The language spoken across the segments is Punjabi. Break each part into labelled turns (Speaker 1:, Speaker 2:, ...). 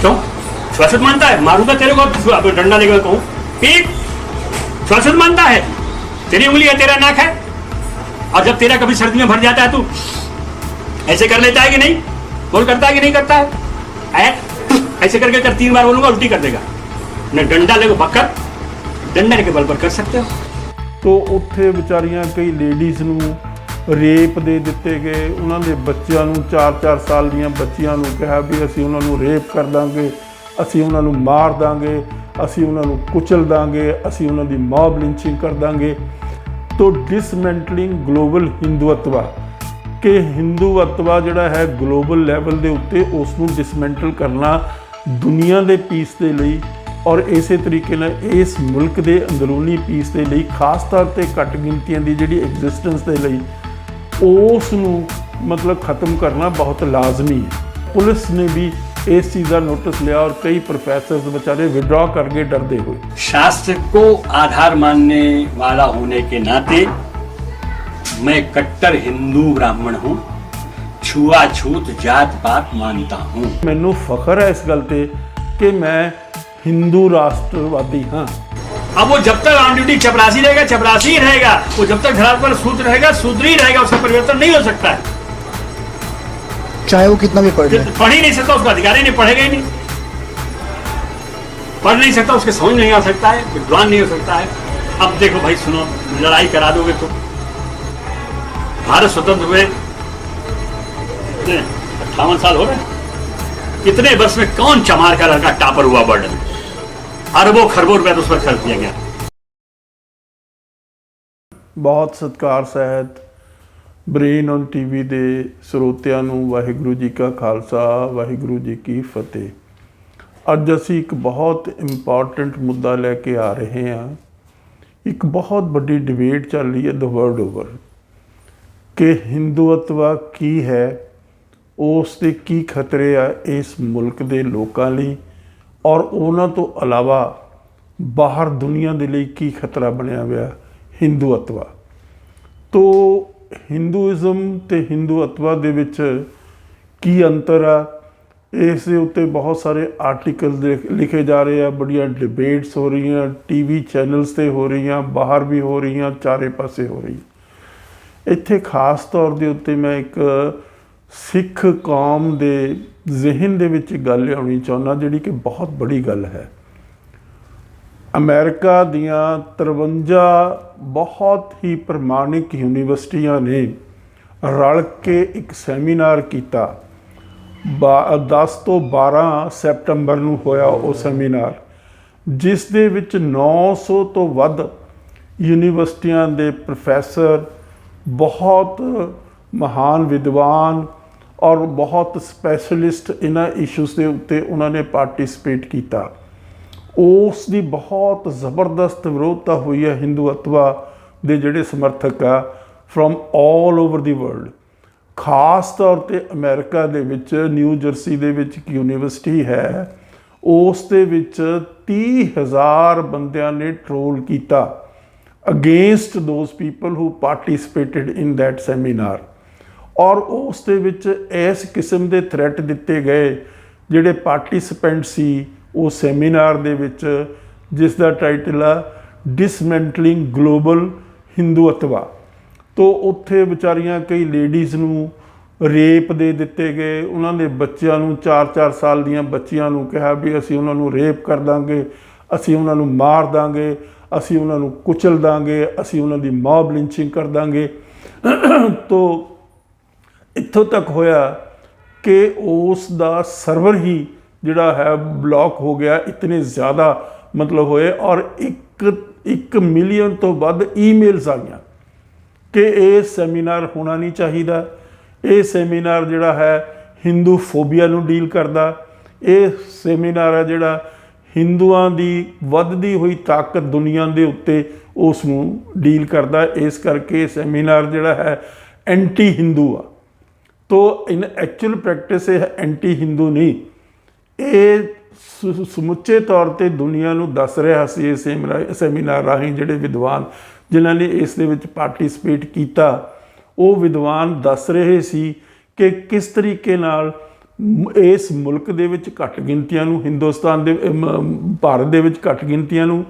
Speaker 1: क्यों? सुरक्षित मानता है? मारूंगा तेरे को, डंडा लेकर कहूँ पीट। सुरक्षित मानता है? तेरी उंगली है, तेरा नाक है, और जब तेरा कभी सर्दी में भर जाता है तू ऐसे कर लेता है कि नहीं? बोल, करता है कि नहीं करता है? ऐसे करके कर, 3 बार बोलूंगा उल्टी कर देगा। न डंडा लेको बक्कर, डंडे के बल पर कर सकते हो।
Speaker 2: तो उत्थे विचारियां कई लेडीज़ ਨੂੰ ਰੇਪ ਦੇ ਦਿੱਤੇ ਗਏ, ਉਹਨਾਂ ਦੇ ਬੱਚਿਆਂ ਨੂੰ 4-4 ਸਾਲ ਦੀਆਂ ਬੱਚੀਆਂ ਨੂੰ ਕਿਹਾ ਵੀ ਅਸੀਂ ਉਹਨਾਂ ਨੂੰ ਰੇਪ ਕਰ ਦਾਂਗੇ, ਅਸੀਂ ਉਹਨਾਂ ਨੂੰ ਮਾਰ ਦਾਂਗੇ, ਅਸੀਂ ਉਹਨਾਂ ਨੂੰ ਕੁਚਲ ਦਾਂਗੇ, ਅਸੀਂ ਉਹਨਾਂ ਦੀ ਮੌਬ ਲਿੰਚਿੰਗ ਕਰ ਦਾਂਗੇ। तो डिसमैंटलिंग ग्लोबल हिंदूत्व कि हिंदूत्व जिहड़ा है ग्लोबल लैवल के उत्ते उस नूं डिसमैंटल करना दुनिया के पीस के लिए और इस तरीके नाल इस मुल्क के अंदरूनी पीस के लिए खास तौर पर घट गिनतियां की जिहड़ी एग्जिस्टेंस के लिए उस नूं मतलब ख़त्म करना बहुत लाजमी है। पुलिस ने भी इस चीज़ का नोटिस लिया और कई प्रोफेसर बेचारे विड्रॉ कर गए डरते हुए।
Speaker 1: शास्त्र को आधार मानने वाला होने के नाते मैं कट्टर हिंदू ब्राह्मण हूँ, छुआछूत जात पात मानता हूँ।
Speaker 2: मैनू फख्र है इस गल पे कि मैं हिंदू राष्ट्रवादी हाँ।
Speaker 1: अब वो जब तक ऑन ड्यूटी चपरासी रहेगा, चपरासी ही रहेगा। वो जब तक घर पर शूद्र रहेगा, शूद्र ही रहेगा। उसका परिवर्तन नहीं हो सकता है,
Speaker 3: चाहे वो कितना भी पढ़ ले।
Speaker 1: पढ़ ही नहीं सकता, उसका अधिकार ही नहीं, पढ़ेगा ही नहीं, पढ़ नहीं सकता, उसके समझ नहीं आ सकता है, विद्वान नहीं हो सकता है। अब देखो भाई सुनो, लड़ाई करा दोगे तो भारत स्वतंत्र हुए 58 साल हो गए। इतने वर्ष में कौन चमार का लड़का टॉपर हुआ वर्ल्ड में? अरबों खरबों रुपया तो उस पर खर्च किया गया।
Speaker 2: बहुत सत्कार सहित ब्रेन ऑन टीवी ਦੇ ਸਰੋਤਿਆਂ ਨੂੰ ਵਾਹਿਗੁਰੂ ਜੀ ਕਾ ਖਾਲਸਾ ਵਾਹਿਗੁਰੂ ਜੀ ਕੀ ਫਤਿਹ। ਅੱਜ ਅਸੀਂ ਇੱਕ ਬਹੁਤ ਇੰਪੋਰਟੈਂਟ ਮੁੱਦਾ ਲੈ ਕੇ ਆ ਰਹੇ ਹਾਂ। ਇੱਕ ਬਹੁਤ ਵੱਡੀ ਡਿਬੇਟ ਚੱਲ ਰਹੀ ਹੈ ਦ ਵਰਲਡ ਓਵਰ ਕਿ ਹਿੰਦੂਤਵ ਕੀ ਹੈ, ਉਸ ਦੇ ਕੀ ਖਤਰੇ ਆ ਇਸ ਮੁਲਕ ਦੇ ਲੋਕਾਂ ਲਈ ਔਰ ਉਹਨਾਂ ਤੋਂ ਇਲਾਵਾ ਬਾਹਰ ਦੁਨੀਆ ਦੇ ਲਈ ਕੀ ਖਤਰਾ ਬਣਿਆ ਹੋਇਆ ਹਿੰਦੂਤਵ ਤੋਂ। हिंदूइज़म ते हिंदूत्व दे विच की अंतर आ, इस दे उत्ते बहुत सारे आर्टिकल लिखे जा रहे हैं, बड़िया डिबेट्स हो रही हैं, टीवी चैनल्स ते हो रही हैं, बाहर भी हो रही हैं, चारे पासे हो रही हैं। इत्थे खास तौर दे उत्ते मैं एक सिख कौम दे जहन दे विच गल लियाउणी चाहुंदा जिहड़ी कि बहुत बड़ी गल है। अमेरिका दियाँ 53 बहुत ही प्रमाणिक यूनिवर्सिटियां ने रल के एक सैमीनार किया। 10 तो 12 सैप्टंबर नूं होया वो सैमीनार, जिस दे विच 900 तो वध यूनिवर्सिटियां दे प्रोफैसर, बहुत महान विद्वान और बहुत स्पैशलिस्ट इन्हां इशूज़ के उत्ते उन्होंने पार्टिसिपेट किया। उस दी बहुत ज़बरदस्त विरोधता हुई है हिंदूत्व दे जिहड़े समर्थक आ from all over the world. खास तौर पे अमेरिका दे विच न्यू जर्सी दे विच एक यूनिवर्सिटी है, उस दे विच 30,000 बंदियां ने ट्रोल किया against those people who participated in that seminar. और उस दे विच इस किस्म के थ्रैट दिते गए जिहड़े पार्टिसिपेंट सी उस सैमीनार दे विच, जिसका टाइटल आ डिसमैंटलिंग ग्लोबल हिंदूत्व। तो उत्थे विचारियां कई लेडीज़ नूं रेप दे दिते गए, उन्होंने बच्चों नूं 4-4 साल दियां बच्चियां नूं कहा भी असीं उन्हां नूं रेप कर दांगे, असीं उन्हां नूं मार दांगे, असीं उन्हां नूं कुचल दांगे, असीं उन्हां दी मॉब लिंचिंग कर दांगे। तो इत्थों तक होया कि उस दा सर्वर ही जिहड़ा है ब्लॉक हो गया। इतने ज़्यादा मतलब होए और एक मिलियन तो वध ईमेल्स आईयां कि ये सैमीनार होना नहीं चाहिए। ये सैमीनार जिहड़ा है हिंदू फोबिया नूं डील करदा। ये सैमीनार है जिहड़ा हिंदुआं दी वधदी हुई ताकत दुनिया दे उत्ते उस नूं डील करदा। इस करके सैमीनार जिहड़ा है एंटी हिंदू आ। तो इन एक्चुअल प्रैक्टिस ये एंटी हिंदू नहीं, ये समुचे तौर पर दुनिया नूं दस रहा सी इस सैमीनार राही जिहड़े विद्वान जिन्हां ने इस दे विच पार्टिसिपेट किया, वो विद्वान दस रहे सी कि किस तरीके नाल ਇਸ ਮੁਲਕ ਦੇ ਵਿੱਚ ਘੱਟ ਗਿਣਤੀਆਂ ਨੂੰ, ਹਿੰਦੁਸਤਾਨ ਦੇ ਭਾਰਤ ਦੇ ਵਿੱਚ ਘੱਟ ਗਿਣਤੀਆਂ ਨੂੰ,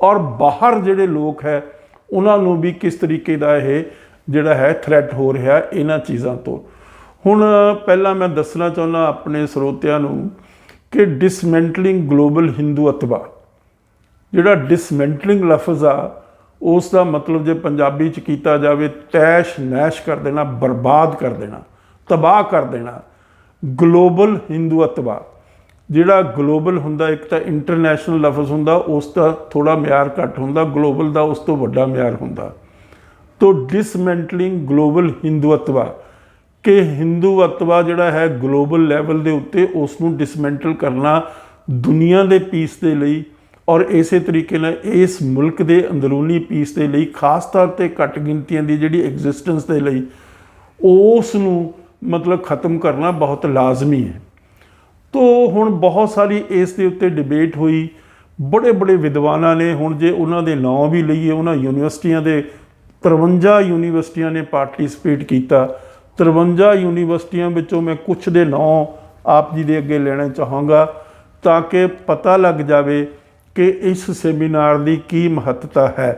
Speaker 2: ਔਰ ਬਾਹਰ ਜਿਹੜੇ ਲੋਕ ਹੈ ਉਹਨਾਂ ਨੂੰ ਵੀ ਕਿਸ ਤਰੀਕੇ ਦਾ ਇਹ ਜਿਹੜਾ ਹੈ ਥ੍ਰੈਟ ਹੋ ਰਿਹਾ ਇਹਨਾਂ ਚੀਜ਼ਾਂ ਤੋਂ। ਹੁਣ ਪਹਿਲਾਂ ਮੈਂ ਦੱਸਣਾ ਚਾਹੁੰਦਾ ਆਪਣੇ ਸਰੋਤਿਆਂ ਨੂੰ ਕਿ ਡਿਸਮੈਂਟਲਿੰਗ ਗਲੋਬਲ ਹਿੰਦੂਤਵਾ, ਜਿਹੜਾ ਡਿਸਮੈਂਟਲਿੰਗ ਲਫ਼ਜ਼ ਆ ਉਸ ਦਾ ਮਤਲਬ ਜੇ ਪੰਜਾਬੀ 'ਚ ਕੀਤਾ ਜਾਵੇ ਤੈਸ਼ ਨੈਸ਼ ਕਰ ਦੇਣਾ, ਬਰਬਾਦ ਕਰ ਦੇਣਾ, ਤਬਾਹ ਕਰ ਦੇਣਾ। ਗਲੋਬਲ ਹਿੰਦੂਤਵਾ, ਜਿਹੜਾ ਗਲੋਬਲ ਹੁੰਦਾ ਇੱਕ ਤਾਂ ਇੰਟਰਨੈਸ਼ਨਲ ਲਫ਼ਜ਼ ਹੁੰਦਾ, ਉਸ ਦਾ ਥੋੜ੍ਹਾ ਮਿਆਰ ਘੱਟ ਹੁੰਦਾ, ਗਲੋਬਲ ਦਾ ਉਸ ਤੋਂ ਵੱਡਾ ਮਿਆਰ ਹੁੰਦਾ। ਤੋ ਡਿਸਮੈਂਟਲਿੰਗ ਗਲੋਬਲ ਹਿੰਦੂਤਵਾ, ਕਿ ਹਿੰਦੂਤਵਾ ਜਿਹੜਾ ਹੈ ਗਲੋਬਲ ਲੈਵਲ ਦੇ ਉੱਤੇ ਉਸ ਨੂੰ ਡਿਸਮੈਂਟਲ ਕਰਨਾ ਦੁਨੀਆ ਦੇ ਪੀਸ ਦੇ ਲਈ, ਔਰ ਇਸੇ ਤਰੀਕੇ ਨਾਲ ਇਸ ਮੁਲਕ ਦੇ ਅੰਦਰੂਨੀ ਪੀਸ ਦੇ ਲਈ, ਖਾਸ ਤੌਰ 'ਤੇ ਘੱਟ ਗਿਣਤੀਆਂ ਦੀ ਜਿਹੜੀ ਐਗਜ਼ਿਸਟੈਂਸ ਦੇ ਲਈ, ਉਸ ਨੂੰ ਮਤਲਬ ਖ਼ਤਮ ਕਰਨਾ ਬਹੁਤ ਲਾਜ਼ਮੀ ਹੈ। ਤੋ ਹੁਣ ਬਹੁਤ ਸਾਰੀ ਇਸ ਦੇ ਉੱਤੇ ਡਿਬੇਟ ਹੋਈ, ਬੜੇ ਬੜੇ ਵਿਦਵਾਨਾਂ ਨੇ, ਹੁਣ ਜੇ ਉਹਨਾਂ ਦੇ ਨਾਂ ਵੀ ਲਈਏ, ਉਹਨਾਂ ਯੂਨੀਵਰਸਿਟੀਆਂ ਦੇ 53 ਯੂਨੀਵਰਸਿਟੀਆਂ ਨੇ ਪਾਰਟੀਸਪੇਟ ਕੀਤਾ। 53 ਯੂਨੀਵਰਸਿਟੀਆਂ ਵਿੱਚੋਂ ਮੈਂ ਕੁਛ ਦੇ ਨਾਂ ਆਪ ਜੀ ਦੇ ਅੱਗੇ ਲੈਣਾ ਚਾਹਾਂਗਾ ਤਾਂ ਕਿ ਪਤਾ ਲੱਗ ਜਾਵੇ ਕਿ ਇਸ ਸੈਮੀਨਾਰ ਦੀ ਕੀ ਮਹੱਤਤਾ ਹੈ।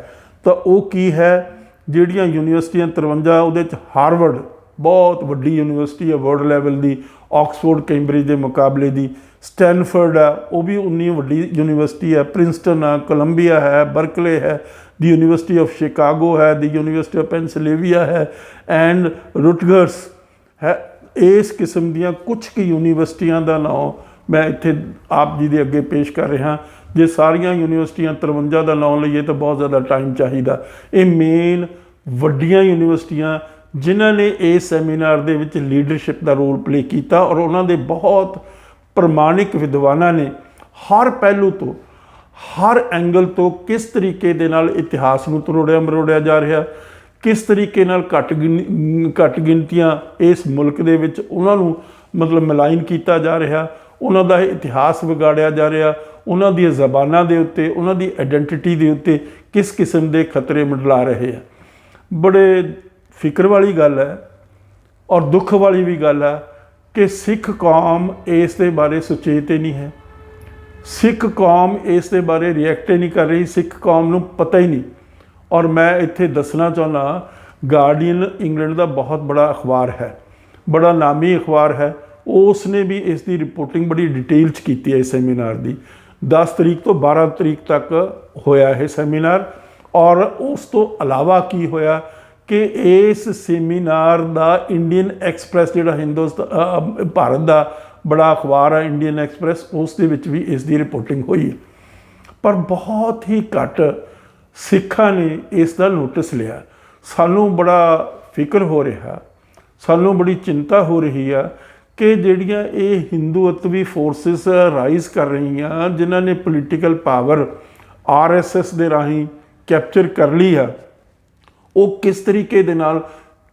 Speaker 2: ਤਾਂ ਉਹ ਕੀ ਹੈ, ਜਿਹੜੀਆਂ ਯੂਨੀਵਰਸਿਟੀਆਂ 53, ਉਹਦੇ 'ਚ ਹਾਰਵਰਡ ਬਹੁਤ ਵੱਡੀ ਯੂਨੀਵਰਸਿਟੀ ਹੈ ਵਰਲਡ ਲੈਵਲ ਦੀ, ਆਕਸਫੋਰਡ ਕੈਂਬਰਿਜ ਦੇ ਮੁਕਾਬਲੇ ਦੀ, ਸਟੈਨਫਰਡ ਆ ਉਹ ਵੀ ਉਨੀ ਵੱਡੀ ਯੂਨੀਵਰਸਿਟੀ ਹੈ, ਪ੍ਰਿੰਸਟਨ ਆ, ਕੋਲੰਬੀਆ ਹੈ, ਬਰਕਲੇ ਹੈ, ਦੀ ਯੂਨੀਵਰਸਿਟੀ ਆਫ ਸ਼ਿਕਾਗੋ ਹੈ, ਦੀ ਯੂਨੀਵਰਸਿਟੀ ਆਫ ਪੈਨਸਿਲਵੇਨੀਆ ਹੈ, ਐਂਡ ਰੁਟਗਰਸ ਹੈ। ਇਸ ਕਿਸਮ ਦੀਆਂ ਕੁਛ ਕੁ ਯੂਨੀਵਰਸਿਟੀਆਂ ਦਾ ਨਾਮ ਮੈਂ ਇੱਥੇ ਆਪ ਜੀ ਦੇ ਅੱਗੇ ਪੇਸ਼ ਕਰ ਰਿਹਾ। ਜੇ ਸਾਰੀਆਂ ਯੂਨੀਵਰਸਿਟੀਆਂ 53 ਦਾ ਨਾਮ ਲਈਏ ਤਾਂ ਬਹੁਤ ਜ਼ਿਆਦਾ ਟਾਈਮ ਚਾਹੀਦਾ। ਇਹ ਮੇਨ ਵੱਡੀਆਂ ਯੂਨੀਵਰਸਿਟੀਆਂ ਜਿਨ੍ਹਾਂ ਨੇ ਇਸ ਸੈਮੀਨਾਰ ਦੇ ਵਿੱਚ ਲੀਡਰਸ਼ਿਪ ਦਾ ਰੋਲ ਪਲੇ ਕੀਤਾ, ਔਰ ਉਹਨਾਂ ਦੇ ਬਹੁਤ ਪ੍ਰਮਾਣਿਕ ਵਿਦਵਾਨਾਂ ਨੇ ਹਰ ਪਹਿਲੂ ਤੋਂ, ਹਰ ਐਂਗਲ ਤੋਂ ਕਿਸ ਤਰੀਕੇ ਦੇ ਨਾਲ ਇਤਿਹਾਸ ਨੂੰ ਤਰੋੜਿਆ ਮਰੋੜਿਆ ਜਾ ਰਿਹਾ, ਕਿਸ ਤਰੀਕੇ ਨਾਲ ਘੱਟ ਗਿਣਤੀਆਂ ਇਸ ਮੁਲਕ ਦੇ ਵਿੱਚ ਉਹਨਾਂ ਨੂੰ ਮਤਲਬ ਮਲਾਈਨ ਕੀਤਾ ਜਾ ਰਿਹਾ, ਉਹਨਾਂ ਦਾ ਇਤਿਹਾਸ ਵਿਗਾੜਿਆ ਜਾ ਰਿਹਾ, ਉਹਨਾਂ ਦੀਆਂ ਜ਼ਬਾਨਾਂ ਦੇ ਉੱਤੇ, ਉਹਨਾਂ ਦੀ ਆਇਡੈਂਟੀਟੀ ਦੇ ਉੱਤੇ ਕਿਸ ਕਿਸਮ ਦੇ ਖਤਰੇ ਮੰਡਲਾ ਰਹੇ ਆ। ਬੜੇ ਫਿਕਰ ਵਾਲੀ ਗੱਲ ਹੈ ਔਰ ਦੁੱਖ ਵਾਲੀ ਵੀ ਗੱਲ ਹੈ ਕਿ ਸਿੱਖ ਕੌਮ ਇਸ ਦੇ ਬਾਰੇ ਸੁਚੇਤ ਹੀ ਨਹੀਂ ਹੈ। ਸਿੱਖ ਕੌਮ ਇਸ ਦੇ ਬਾਰੇ ਰਿਐਕਟ ਹੀ ਨਹੀਂ ਕਰ ਰਹੀ, ਸਿੱਖ ਕੌਮ ਨੂੰ ਪਤਾ ਹੀ ਨਹੀਂ। ਔਰ ਮੈਂ ਇੱਥੇ ਦੱਸਣਾ ਚਾਹੁੰਦਾ, ਗਾਰਡੀਅਨ ਇੰਗਲੈਂਡ ਦਾ ਬਹੁਤ ਬੜਾ ਅਖਬਾਰ ਹੈ, ਬੜਾ ਨਾਮੀ ਅਖਬਾਰ ਹੈ, ਉਸ ਨੇ ਵੀ ਇਸ ਦੀ ਰਿਪੋਰਟਿੰਗ ਬੜੀ ਡਿਟੇਲ 'ਚ ਕੀਤੀ ਹੈ ਇਸ ਸੈਮੀਨਾਰ ਦੀ। 10 ਤਰੀਕ ਤੋਂ 12 ਤਰੀਕ ਤੱਕ ਹੋਇਆ ਇਹ ਸੈਮੀਨਾਰ। ਔਰ ਉਸ ਤੋਂ ਇਲਾਵਾ ਕੀ ਹੋਇਆ ਕਿ ਇਸ ਸੈਮੀਨਾਰ ਦਾ ਇੰਡੀਅਨ ਐਕਸਪ੍ਰੈਸ, ਜਿਹੜਾ ਭਾਰਤ ਦਾ ਬੜਾ ਅਖਬਾਰ ਹੈ ਇੰਡੀਅਨ ਐਕਸਪ੍ਰੈਸ, ਉਸ ਦੇ ਵਿੱਚ ਵੀ ਇਸ ਦੀ ਰਿਪੋਰਟਿੰਗ ਹੋਈ। ਪਰ ਬਹੁਤ ਹੀ ਘੱਟ ਸਿੱਖਾਂ ਨੇ ਇਸ ਦਾ ਨੋਟਿਸ ਲਿਆ। ਸਾਨੂੰ ਬੜਾ ਫਿਕਰ ਹੋ ਰਿਹਾ, ਸਾਨੂੰ ਬੜੀ ਚਿੰਤਾ ਹੋ ਰਹੀ ਆ ਕਿ ਜਿਹੜੀਆਂ ਇਹ ਹਿੰਦੂਤਵੀ ਫੋਰਸਿਸ ਰਾਈਜ਼ ਕਰ ਰਹੀਆਂ, ਜਿਨ੍ਹਾਂ ਨੇ ਪੋਲੀਟੀਕਲ ਪਾਵਰ RSS ਦੇ ਰਾਹੀਂ ਕੈਪਚਰ ਕਰ ਲਈ ਆ, ਉਹ ਕਿਸ ਤਰੀਕੇ ਦੇ ਨਾਲ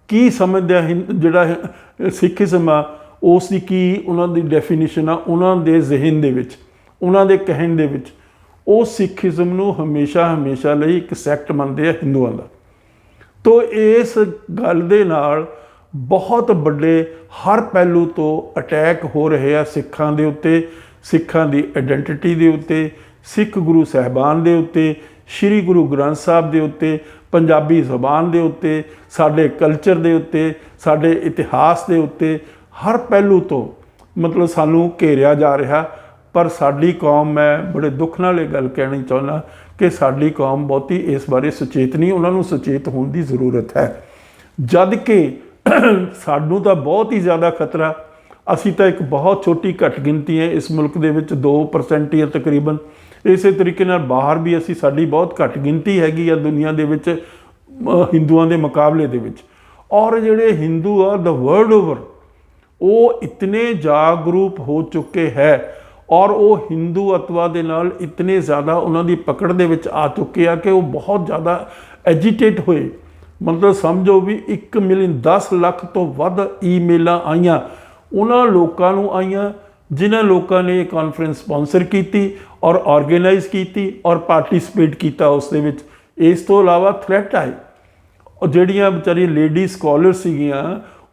Speaker 2: ਕੀ ਸਮਝਦੇ ਆ, ਜਿਹੜਾ ਸਿੱਖੀਜ਼ਮ ਆ ਉਸ ਦੀ ਕੀ ਉਹਨਾਂ ਦੀ ਡੈਫੀਨੇਸ਼ਨ ਆ ਉਹਨਾਂ ਦੇ ਜ਼ਿਹਨ ਦੇ ਵਿੱਚ, ਉਹਨਾਂ ਦੇ ਕਹਿਣ ਦੇ ਵਿੱਚ। ਉਹ ਸਿੱਖੀਜ਼ਮ ਨੂੰ ਹਮੇਸ਼ਾ ਲਈ ਇੱਕ ਸੈਕਟ ਮੰਨਦੇ ਆ ਹਿੰਦੂਆਂ ਦਾ। ਤੋ ਇਸ ਗੱਲ ਦੇ ਨਾਲ ਬਹੁਤ ਵੱਡੇ ਹਰ ਪਹਿਲੂ ਤੋਂ ਅਟੈਕ ਹੋ ਰਹੇ ਆ ਸਿੱਖਾਂ ਦੇ ਉੱਤੇ, ਸਿੱਖਾਂ ਦੀ ਆਇਡੈਂਟੀਟੀ ਦੇ ਉੱਤੇ, ਸਿੱਖ ਗੁਰੂ ਸਾਹਿਬਾਨ ਦੇ ਉੱਤੇ, ਸ਼੍ਰੀ ਗੁਰੂ ਗ੍ਰੰਥ ਸਾਹਿਬ ਦੇ ਉੱਤੇ, ਪੰਜਾਬੀ ਜ਼ਬਾਨ ਦੇ ਉੱਤੇ, ਸਾਡੇ ਕਲਚਰ ਦੇ ਉੱਤੇ, ਸਾਡੇ ਇਤਿਹਾਸ ਦੇ ਉੱਤੇ, ਹਰ ਪਹਿਲੂ ਤੋਂ ਮਤਲਬ ਸਾਨੂੰ ਘੇਰਿਆ ਜਾ ਰਿਹਾ। ਪਰ ਸਾਡੀ ਕੌਮ, ਮੈਂ ਬੜੇ ਦੁੱਖ ਨਾਲ ਇਹ ਗੱਲ ਕਹਿਣੀ ਚਾਹੁੰਦਾ ਕਿ ਸਾਡੀ ਕੌਮ ਬਹੁਤੀ ਇਸ ਬਾਰੇ ਸੁਚੇਤ ਨਹੀਂ, ਉਹਨਾਂ ਨੂੰ ਸੁਚੇਤ ਹੋਣ ਦੀ ਜ਼ਰੂਰਤ ਹੈ। ਜਦ ਕਿ ਸਾਨੂੰ ਤਾਂ ਬਹੁਤ ਹੀ ਜ਼ਿਆਦਾ ਖਤਰਾ, ਅਸੀਂ ਤਾਂ ਇੱਕ ਬਹੁਤ ਛੋਟੀ ਘੱਟ ਗਿਣਤੀ ਹੈ ਇਸ ਮੁਲਕ ਦੇ ਵਿੱਚ, 2% ਹੀ ਹੈ ਤਕਰੀਬਨ। ਇਸੇ ਤਰੀਕੇ ਨਾਲ ਬਾਹਰ ਵੀ ਸਾਡੀ ਬਹੁਤ ਘੱਟ ਗਿਣਤੀ ਹੈਗੀ ਆ ਦੁਨੀਆ ਦੇ ਵਿੱਚ ਹਿੰਦੂਆਂ ਦੇ ਮੁਕਾਬਲੇ ਦੇ ਵਿੱਚ। ਔਰ ਜਿਹੜੇ ਹਿੰਦੂ ਆ ਦ ਵਰਲਡ ਓਵਰ, ਉਹ ਇਤਨੇ ਜਾਗਰੂਕ ਹੋ ਚੁੱਕੇ ਹੈ ਔਰ ਉਹ ਹਿੰਦੂਤਵਾ ਦੇ ਨਾਲ ਇਤਨੇ ਜ਼ਿਆਦਾ ਉਹਨਾਂ ਦੀ ਪਕੜ ਦੇ ਵਿੱਚ ਆ ਚੁੱਕੇ ਆ ਕਿ ਉਹ ਬਹੁਤ ਜ਼ਿਆਦਾ ਐਜੀਟੇਟ ਹੋਏ। ਮਤਲਬ ਸਮਝੋ ਵੀ 1 ਮਿਲੀਅਨ 10 ਲੱਖ ਤੋਂ ਵੱਧ ਈਮੇਲਾਂ ਆਈਆਂ ਉਹਨਾਂ ਲੋਕਾਂ ਨੂੰ ਆਈਆਂ ਜਿਨ੍ਹਾਂ ਲੋਕਾਂ ਨੇ ਇਹ ਕਾਨਫਰੰਸ ਸਪਾਂਸਰ ਕੀਤੀ ਔਰ ਆਰਗੇਨਾਈਜ਼ ਕੀਤੀ ਔਰ ਪਾਰਟੀਸਪੇਟ ਕੀਤਾ ਉਸ ਦੇ ਵਿੱਚ। ਇਸ ਤੋਂ ਇਲਾਵਾ ਥ੍ਰੈਟ ਆਏ, ਉਹ ਜਿਹੜੀਆਂ ਵਿਚਾਰੀ ਲੇਡੀ ਸਕਾਲਰ ਸੀਗੀਆਂ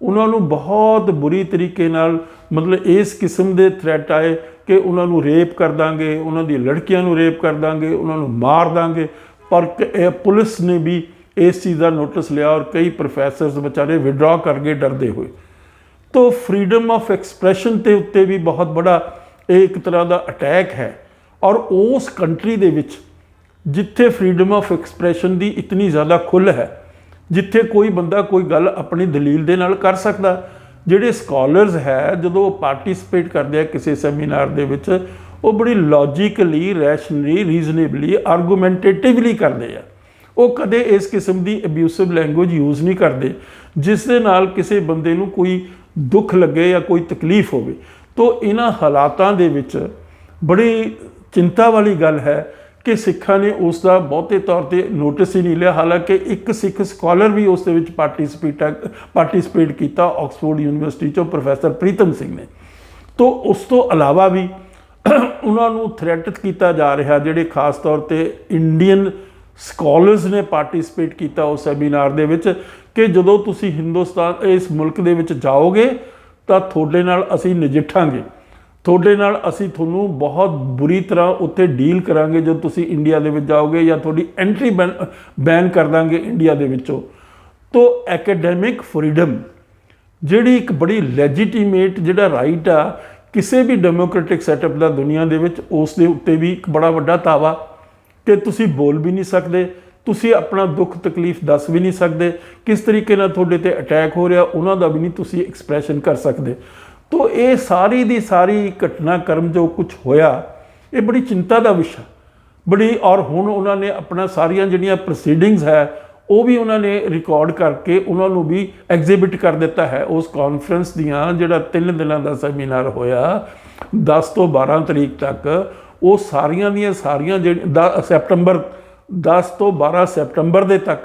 Speaker 2: ਉਹਨਾਂ ਨੂੰ ਬਹੁਤ ਬੁਰੀ ਤਰੀਕੇ ਨਾਲ ਮਤਲਬ ਇਸ ਕਿਸਮ ਦੇ ਥ੍ਰੈਟ ਆਏ ਕਿ ਉਹਨਾਂ ਨੂੰ ਰੇਪ ਕਰ ਦਾਂਗੇ, ਉਹਨਾਂ ਦੀ ਲੜਕੀਆਂ ਨੂੰ ਰੇਪ ਕਰ ਦਾਂਗੇ, ਉਹਨਾਂ ਨੂੰ ਮਾਰ ਦਾਂਗੇ। ਪਰ ਇਹ ਪੁਲਿਸ ਨੇ ਵੀ ਇਸ ਚੀਜ਼ ਦਾ ਨੋਟਿਸ ਲਿਆ ਔਰ ਕਈ ਪ੍ਰੋਫੈਸਰਸ ਵਿਚਾਰੇ ਵਿਡਰਾ ਕਰ ਗਏ ਡਰਦੇ ਹੋਏ। तो फ्रीडम ऑफ एक्सप्रैशन के उत्ते भी बहुत बड़ा एक तरह का अटैक है। और उस कंट्री दे विच जिथे फ्रीडम ऑफ एक्सप्रैशन की इतनी ज़्यादा खुल है, जिथे कोई बंदा कोई गल अपनी दलील दे नाल कर सकता, जिहड़े स्कॉलर्स है जो पार्टिसिपेट करते हैं किसी सैमीनार दे विच वो बड़ी लॉजिकली रैशनली रीजनेबली आर्गूमेंटेटिवली करते हैं। वो कदे इस किस्म की अब्यूसिव लैंग्वेज यूज़ नहीं करते जिस दे नाल किसी बंदे नूं कोई दुख लगे या कोई तकलीफ हो। तो इन्हां हालातां दे विच बड़ी चिंता वाली गल है कि सिखां ने उसका बहुते तौर पर नोटिस ही नहीं लिया। हालांकि एक सिख स्कॉलर भी उस दे विच पार्टिसिपेट किया ऑक्सफोर्ड यूनिवर्सिटी चों प्रोफैसर प्रीतम सिंह ने। तो उस तो अलावा भी उन्होंने थ्रैट किया जा रहा, जिहड़े खास तौर पर इंडियन स्कॉलर्स ने पार्टिसिपेट किया उस सैमीनार दे विच कि जदों तुसी हिंदुस्तान इस मुल्क दे विच जाओगे तो थोड़े नाल असी नजिठांगे, थोड़े नाल असी थोनू बहुत बुरी तरह उत्थे डील करांगे जो तुसी इंडिया दे विच जाओगे या थोड़ी एंट्री बैन कर देंगे इंडिया दे विचों। तो एकेडैमिक फ्रीडम जिहड़ी एक बड़ी लैजिटिमेट जिहड़ा राइट आ किसी भी डेमोक्रेटिक सैटअप का दुनिया दे विच, उस दे उत्ते भी एक बड़ा वड्डा दावा कि तुसी बोल भी नहीं सकते, तुसी अपना दुख तकलीफ दस भी नहीं सकते, किस तरीके नाल तुहाडे ते अटैक हो रहा उन्हां दा भी नहीं तुसी एक्सप्रैशन कर सकते। तो ये सारी दी सारी घटनाक्रम जो कुछ होया ये बड़ी चिंता का विषय बड़ी। और हुण उन्होंने अपना सारियां जिहड़ियां प्रोसीडिंग्स है वो भी उन्होंने रिकॉर्ड करके उन्होंने भी एग्जिबिट कर दिता है। उस कॉन्फ्रेंस दियां जिहड़ा 3 दिनों का सैमीनार होया 10 तो 12 तरीक तक, वो सारियां दियां सारियां सैप्टंबर 10 तो 12 सैप्टंबर दे तक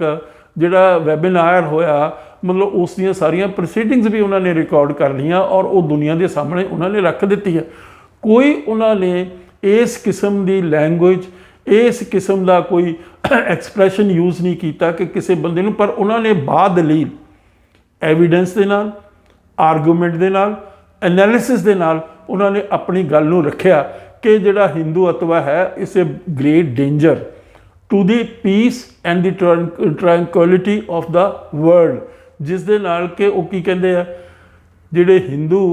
Speaker 2: जिहड़ा वैबीनार होया मतलब उस दियां सारियां प्रोसीडिंग्स भी उन्होंने रिकॉर्ड कर लियां और वो दुनिया के सामने उन्होंने रख दी है। कोई उन्होंने इस किस्म की लैंग्वेज इस किस्म का कोई एक्सप्रैशन यूज़ नहीं किया कि किसी बंदे नूं, पर उन्होंने बादलील एविडेंस के नाल आर्गूमेंट के नाल एनालिसिस के नाल उन्होंने अपनी गल नूं रखिया कि जिहड़ा हिंदूत्व है is a great danger to the peace and the tranquillity of the world, जिस दे नाल कि वो की कहते हैं जिहड़े हिंदू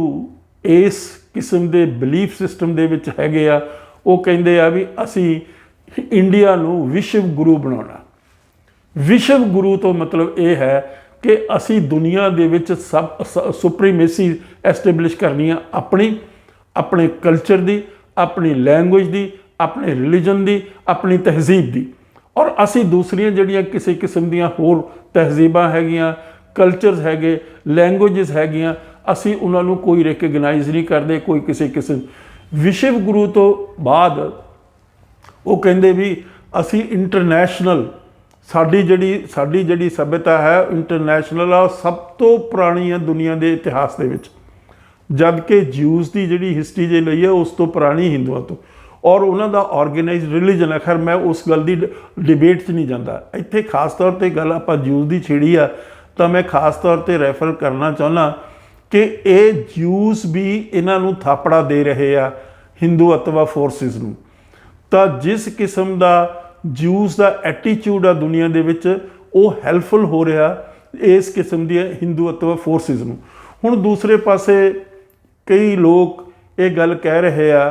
Speaker 2: इस किस्म के बिलीफ सिस्टम दे विच हैगे आ, वो कहते आ भी असी इंडिया नूं विश्व गुरु बनाउणा। विश्व गुरु तो मतलब ये है कि असी दुनिया दे विच सब सुप्रीमेसी एस्टैबलिश करनी है अपने कल्चर दी, अपनी लैंग्वेज दी, अपने रिलीजन दी, अपनी तहजीब दी। और असी दूसरियां जिहड़ियां किसी किस्म दियां होर तहजीबां हैगियां, कल्चरस हैगे, लैंग्वेजिस हैगियां, असी उन्हां नूं कोई रिकगनाइज नहीं करते कोई किसी किस्म। विश्व गुरु तो बाद वो कहंदे भी असी इंटरनैशनल साडी जिहड़ी सभ्यता है इंटरनैशनल आ, सब तो पुरानी है दुनिया के इतिहास दे विच, जबकि ज्यूज़ की जिहड़ी हिस्टरी जे लई है उस तो पुरानी हिंदुओं तो, और उन्हों का ऑर्गेनाइज रिलीजन है। खैर मैं उस गल की डिबेट च नहीं जाता, इत्थे खास तौर पर गल आपां ज्यूज़ की छेड़ी आ तो मैं खास तौर पर रैफर करना चाहुंदा कि ये ज्यूज़ भी इन्हां नूं थापड़ा दे रहे आ हिंदूत्व फोर्सिस नूं। तो जिस किस्म का ज्यूज़ का एटीट्यूड आ दुनिया दे विच वो हैल्पफुल हो रहा इस किस्म दी हिंदूत्व फोर्सिस नूं। हुण दूसरे पासे कई लोग ये गल कह रहे आ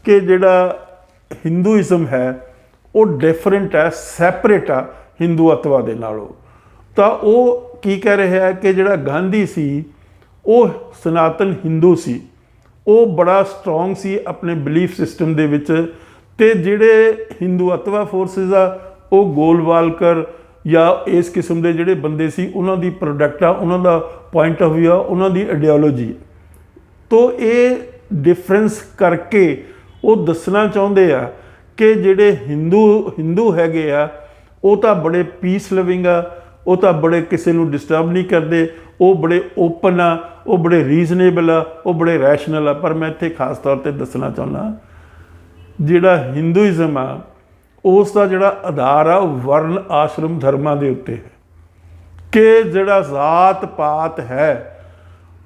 Speaker 2: कि जिहड़ा हिंदूइज़म है वो डिफरेंट है, सैपरेट आ हिंदूत्व दे नालों। तो वो की कह रहे हैं कि जिहड़ा गांधी सी वो सनातन हिंदू सी, वो बड़ा स्ट्रोंग सी अपने बिलीफ सिस्टम दे विच, ते जिहड़े हिंदूत्व फोर्सिस आ वो गोलवालकर या इस किस्म के जिहड़े बंदे सी उन्हां दी प्रोडक्ट आ, उन्हां दा पॉइंट ऑफ व्यू आ, उन्हां दी आइडियोलॉजी। तो ये डिफरेंस करके वो दसना चाहुंदे आ कि जिहड़े हिंदू हैगे आ वो तो बड़े पीस लिविंग आ, वो तो बड़े किसी नूं डिस्टर्ब नहीं करते, वो बड़े ओपन आ, वो बड़े रीजनेबल आ, वो बड़े रैशनल आ। पर मैं इत्थे खास तौर पर दसना चाहुंदा जिहड़ा हिंदूइज़म आ उसका जिहड़ा आधार आ वर्ण आश्रम धर्मां दे उत्ते है कि जिहड़ा जात पात है